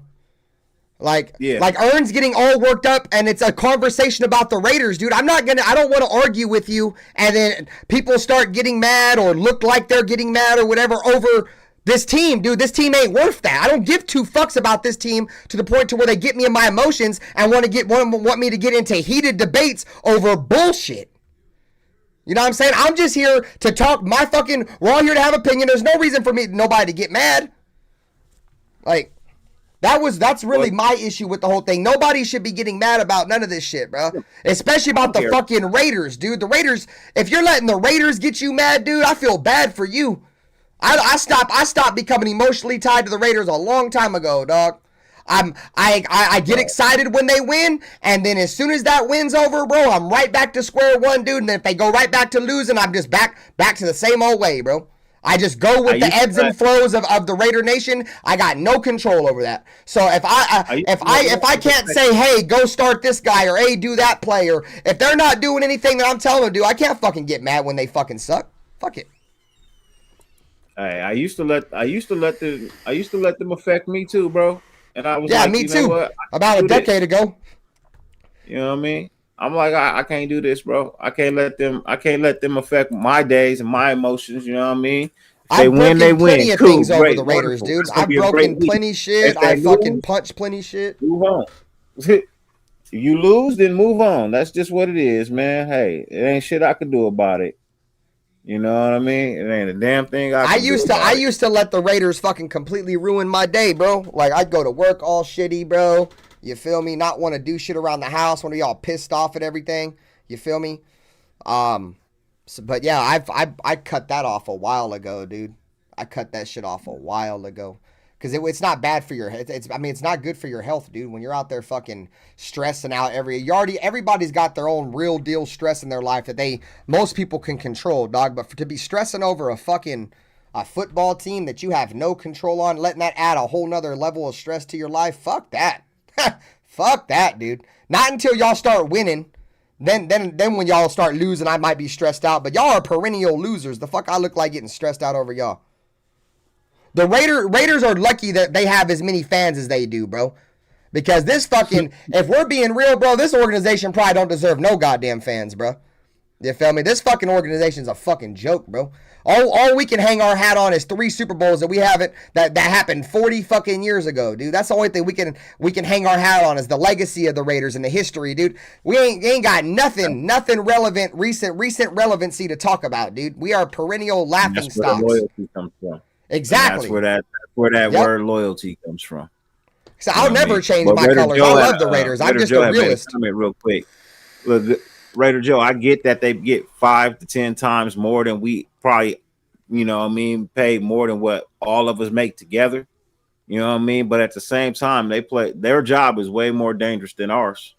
C: Like Ern's getting all worked up and it's a conversation about the Raiders, dude. I don't want to argue with you and then people start getting mad or look like they're getting mad or whatever over this team, dude. This team ain't worth that. I don't give two fucks about this team to the point to where they get me in my emotions and want me to get into heated debates over bullshit. You know what I'm saying? I'm just here to talk my fucking, we're all here to have opinion. There's no reason for nobody to get mad. Like, that's really my issue with the whole thing. Nobody should be getting mad about none of this shit, bro. Especially about the fucking Raiders, dude. The Raiders, if you're letting the Raiders get you mad, dude, I feel bad for you. I stopped becoming emotionally tied to the Raiders a long time ago, dog. I get excited when they win, and then as soon as that win's over, bro, I'm right back to square one, dude. And then if they go right back to losing, I'm just back to the same old way, bro. I just go with the ebbs and flows of the Raider Nation. I got no control over that. So if I can't say, hey, go start this guy, or hey, do that play, or if they're not doing anything that I'm telling them to do, I can't fucking get mad when they fucking suck. Fuck it.
I: Hey, I used to let them affect me too, bro. And I was
C: Yeah,
I: like,
C: me
I: you know
C: too.
I: what?
C: About a decade ago.
I: You know what I mean? I'm like, I can't do this, bro. I can't let them affect my days and my emotions. You know what I mean? If they
C: I've
I: win, they
C: broken
I: win.
C: plenty of
I: Cool,
C: things over
I: great,
C: the Raiders,
I: wonderful.
C: dude.
I: It's gonna
C: I've
I: be a great
C: broken
I: week.
C: plenty shit.
I: If they
C: I fucking
I: lose,
C: punched plenty shit.
I: move on. If you lose, then move on. That's just what it is, man. Hey, it ain't shit I can do about it. You know what I mean? It ain't a damn thing I can do
C: I
I: about it.
C: used to let the Raiders fucking completely ruin my day, bro. Like I'd go to work all shitty, bro. You feel me? Not want to do shit around the house. Want to be all pissed off at everything. You feel me? But yeah, I cut that off a while ago, dude. I cut that shit off a while ago. Because it's not bad for your health. It's not good for your health, dude. When you're out there fucking stressing out everybody's got their own real deal stress in their life that most people can control, dog. But to be stressing over a football team that you have no control on, letting that add a whole nother level of stress to your life, fuck that. Fuck that, dude. Not until y'all start winning. Then when y'all start losing, I might be stressed out. But y'all are perennial losers. The fuck I look like getting stressed out over y'all. The Raiders are lucky that they have as many fans as they do, bro. Because this fucking, if we're being real, bro, this organization probably don't deserve no goddamn fans, bro. You feel me? This fucking organization's a fucking joke, bro. All we can hang our hat on is 3 Super Bowls that we haven't that happened 40 fucking years ago, dude. That's the only thing we can hang our hat on is the legacy of the Raiders and the history, dude. We ain't got nothing relevant, recent relevancy to talk about, dude. We are perennial laughing stocks.
I: That's where loyalty comes from.
C: Exactly.
I: And that's where that word loyalty comes from.
C: So I'll never change my colors. I love the Raiders. I'm just a realist.
I: Comment real quick. Look, Raider Joe, I get that they get 5 to 10 times more than we probably, you know what I mean, pay more than what all of us make together. You know what I mean? But at the same time, their job is way more dangerous than ours.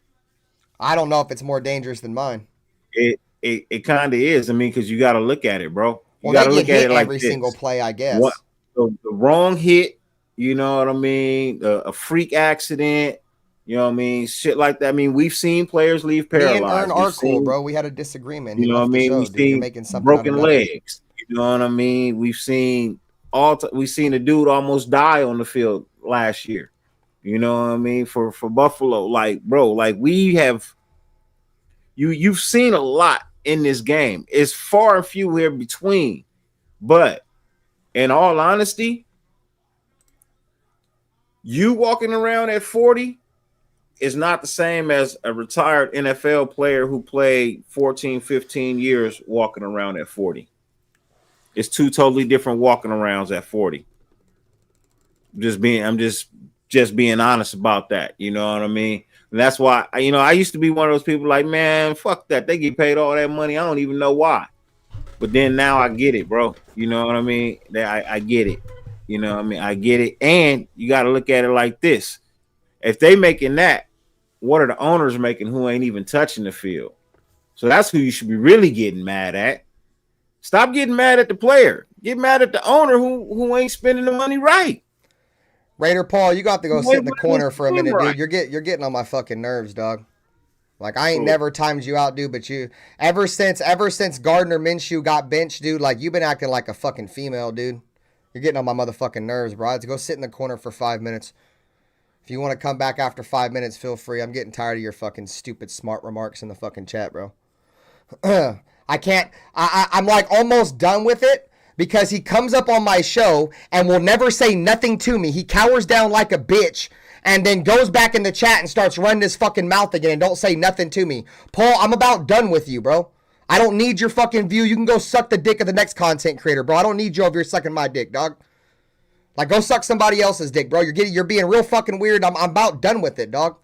C: I don't know if it's more dangerous than mine.
I: It kind of is. I mean, because you got to look at it, bro. You
C: got
I: to look at it like
C: every single play, I guess.
I: The wrong hit, you know what I mean? A freak accident, you know what I mean? Shit like that. I mean, we've seen players leave paralyzed.
C: Me and Ern are cool, bro. We had a disagreement.
I: You know what I mean? We've seen broken legs. You know what I mean? We've seen a dude almost die on the field last year. You know what I mean? For Buffalo, like, bro, like we have. You've seen a lot in this game. It's far and few here between, but. In all honesty, you walking around at 40 is not the same as a retired NFL player who played 14, 15 years walking around at 40. It's 2 totally different walking arounds at 40. I'm just being honest about that. You know what I mean? And that's why, I used to be one of those people like, man, fuck that. They get paid all that money. I don't even know why. But then now I get it, bro. You know what I mean? I get it. You know what I mean? I get it. And you got to look at it like this. If they making that, what are the owners making who ain't even touching the field? So that's who you should be really getting mad at. Stop getting mad at the player. Get mad at the owner who ain't spending the money right.
C: Raider Paul, you got to go sit in the corner for a minute, dude. You're getting on my fucking nerves, dog. Like, I ain't never timed you out, dude, but you ever since Gardner Minshew got benched, dude, like you've been acting like a fucking female, dude. You're getting on my motherfucking nerves, bro. I have to go sit in the corner for 5 minutes. If you want to come back after 5 minutes, feel free. I'm getting tired of your fucking stupid smart remarks in the fucking chat, bro. I can't. I'm like almost done with it because he comes up on my show and will never say nothing to me. He cowers down like a bitch. And then goes back in the chat and starts running his fucking mouth again and don't say nothing to me. Paul, I'm about done with you, bro. I don't need your fucking view. You can go suck the dick of the next content creator, bro. I don't need you over here sucking my dick, dog. Like, go suck somebody else's dick, bro. You're being real fucking weird. I'm about done with it, dog.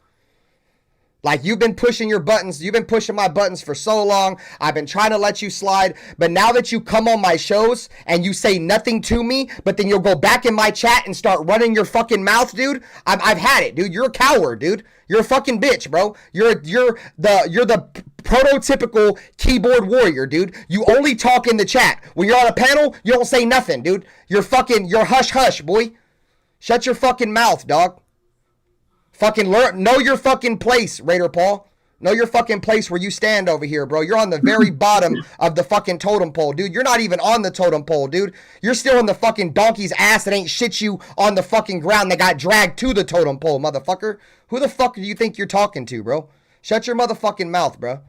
C: Like, you've been pushing your buttons. You've been pushing my buttons for so long. I've been trying to let you slide. But now that you come on my shows and you say nothing to me, but then you'll go back in my chat and start running your fucking mouth, dude. I've had it, dude. You're a coward, dude. You're a fucking bitch, bro. You're the prototypical keyboard warrior, dude. You only talk in the chat. When you're on a panel, you don't say nothing, dude. You're hush hush, boy. Shut your fucking mouth, dog. Fucking know your fucking place, Raider Paul. Know your fucking place where you stand over here, bro. You're on the very bottom of the fucking totem pole, dude. You're not even on the totem pole, dude. You're still in the fucking donkey's ass that ain't shit you on the fucking ground that got dragged to the totem pole, motherfucker. Who the fuck do you think you're talking to, bro? Shut your motherfucking mouth, bro.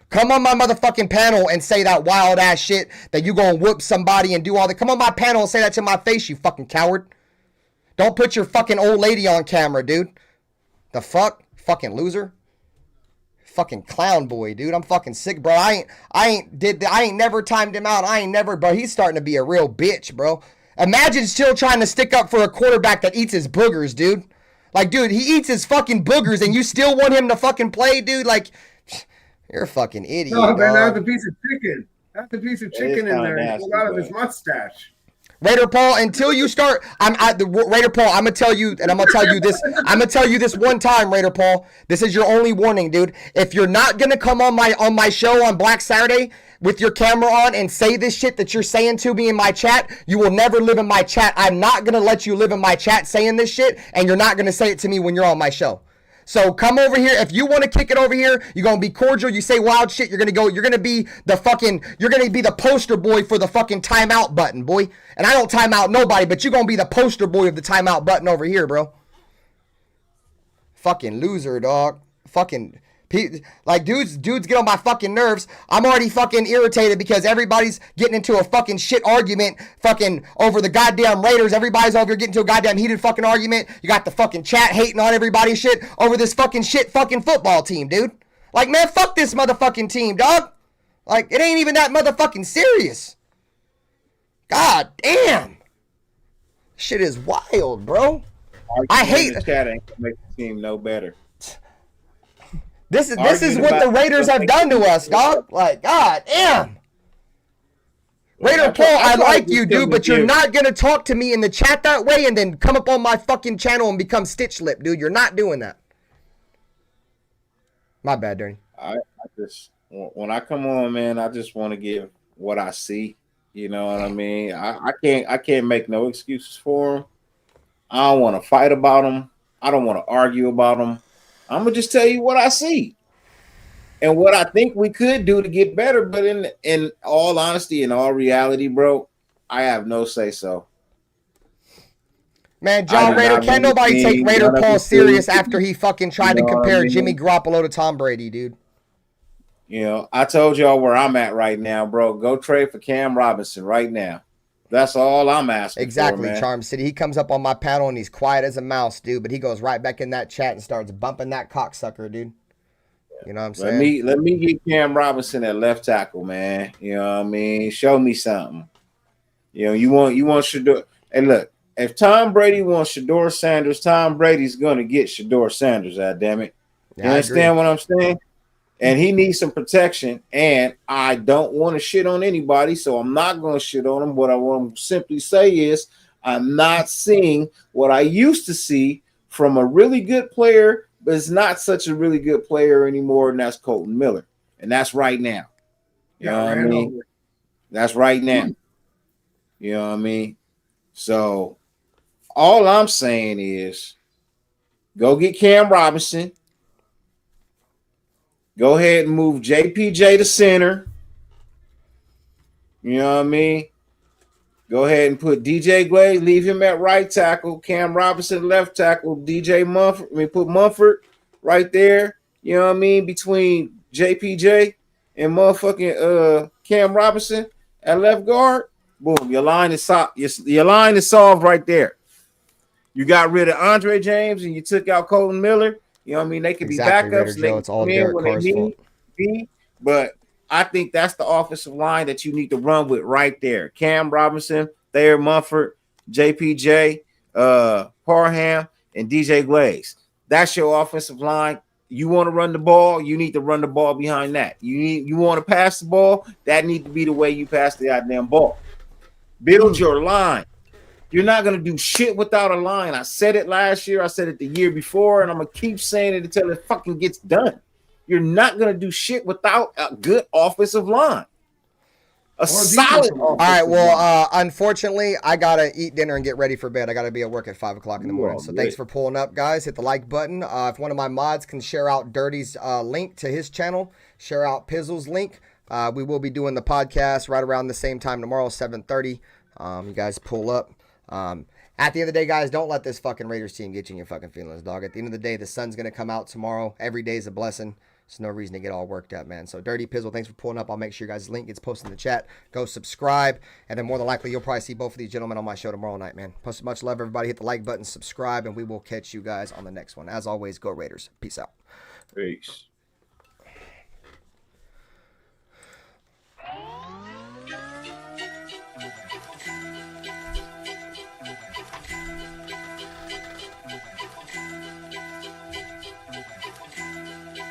C: Come on my motherfucking panel and say that wild ass shit that you gonna whoop somebody and do all that. Come on my panel and say that to my face, you fucking coward. Don't put your fucking old lady on camera, dude. The fuck? Fucking loser. Fucking clown boy, dude. I'm fucking sick, bro. I ain't never timed him out. Bro. He's starting to be a real bitch, bro. Imagine still trying to stick up for a quarterback that eats his boogers, dude. Like, dude, he eats his fucking boogers and you still want him to fucking play, dude? Like, you're a fucking idiot.
H: No, man,
C: dog.
H: that's a piece of chicken. That's a piece of chicken in there. He pulled out of his mustache.
C: Raider Paul, until you start, Raider Paul, I'm gonna tell you, and I'm gonna tell you this. I'm gonna tell you this one time, Raider Paul. This is your only warning, dude. If you're not gonna come on my show on Black Saturday with your camera on and say this shit that you're saying to me in my chat, you will never live in my chat. I'm not gonna let you live in my chat saying this shit, and you're not gonna say it to me when you're on my show. So come over here. If you want to kick it over here, you're going to be cordial. You say wild shit. You're going to be the poster boy for the fucking timeout button, boy. And I don't time out nobody, but you're going to be the poster boy of the timeout button over here, bro. Fucking loser, dog. Fucking, like, dudes get on my fucking nerves. I'm already fucking irritated because everybody's getting into a fucking shit argument fucking over the goddamn Raiders. Everybody's over here getting into a goddamn heated fucking argument. You got the fucking chat hating on everybody shit over this fucking shit fucking football team, dude. Like, man, fuck this motherfucking team, dog. Like, it ain't even that motherfucking serious. God damn. Shit is wild, bro. I hate
I: the chat ain't gonna make the team no better.
C: This is what the Raiders have done to us, dog. Like, god damn. Raider Paul, I like you, dude, but you're not going to talk to me in the chat that way and then come up on my fucking channel and become stitch lip, dude. You're not doing that. My bad, Dirty.
I: I just, when I come on, man, I just want to give what I see. You know what I mean? I can't make no excuses for them. I don't want to fight about them. I don't want to argue about them. I'm gonna just tell you what I see and what I think we could do to get better. But in all honesty, in all reality, bro, I have no say so.
C: Man, John Raider, can't nobody take Raider Paul serious after he fucking tried to compare Jimmy Garoppolo to Tom Brady, dude.
I: You know, I told y'all where I'm at right now, bro. Go trade for Cam Robinson right now. That's all I'm asking.
C: Exactly,
I: for, man.
C: Charm City. He comes up on my panel and he's quiet as a mouse, dude. But he goes right back in that chat and starts bumping that cocksucker, dude. You know what I'm saying?
I: Let me get Cam Robinson at left tackle, man. You know what I mean? Show me something. You know, you want Shador. And look, if Tom Brady wants Shador Sanders, Tom Brady's gonna get Shador Sanders. God damn it! You understand what I'm saying? And he needs some protection, and I don't want to shit on anybody, so I'm not going to shit on him. What I want to simply say is I'm not seeing what I used to see from a really good player, but it's not such a really good player anymore, and that's Colton Miller. And that's right now. You know what I mean? That's right now. You know what I mean? So all I'm saying is go get Cam Robinson. Go ahead and move JPJ to center. You know what I mean? Go ahead and put DJ Glade, leave him at right tackle, Cam Robinson left tackle, put Mumford right there. You know what I mean? Between JPJ and motherfucking Cam Robinson at left guard. Boom, your line is solved. Your line is solved right there. You got rid of Andre James and you took out Colton Miller. You know what I mean? They could be backups.
C: Joe, it's all Derek Carr's fault.
I: But I think that's the offensive line that you need to run with right there. Cam Robinson, Thayer Mumford, JPJ, Parham, and DJ Glaze. That's your offensive line. You want to run the ball, you need to run the ball behind that. You want to pass the ball, that needs to be the way you pass the goddamn ball. Build your line. You're not going to do shit without a line. I said it last year. I said it the year before, and I'm going to keep saying it until it fucking gets done. You're not going to do shit without a good offensive line. A solid.
C: All right. Well, unfortunately, I gotta eat dinner and get ready for bed. I gotta be at work at 5 o'clock in the morning. So thanks for pulling up, guys. Hit the like button. If one of my mods can share out Dirty's link to his channel, share out Pizzle's link. We will be doing the podcast right around the same time tomorrow, 7:30. You guys pull up. At the end of the day, guys, don't let this fucking Raiders team get you in your fucking feelings, dog. At the end of the day, the sun's gonna come out tomorrow. Every day is a blessing. There's no reason to get all worked up, man. So, Dirty Pizzle, thanks for pulling up. I'll make sure your guys' link gets posted in the chat. Go subscribe, and then more than likely, you'll probably see both of these gentlemen on my show tomorrow night, man. Post much love, everybody. Hit the like button, subscribe, and we will catch you guys on the next one. As always, go Raiders. Peace out.
I: Peace.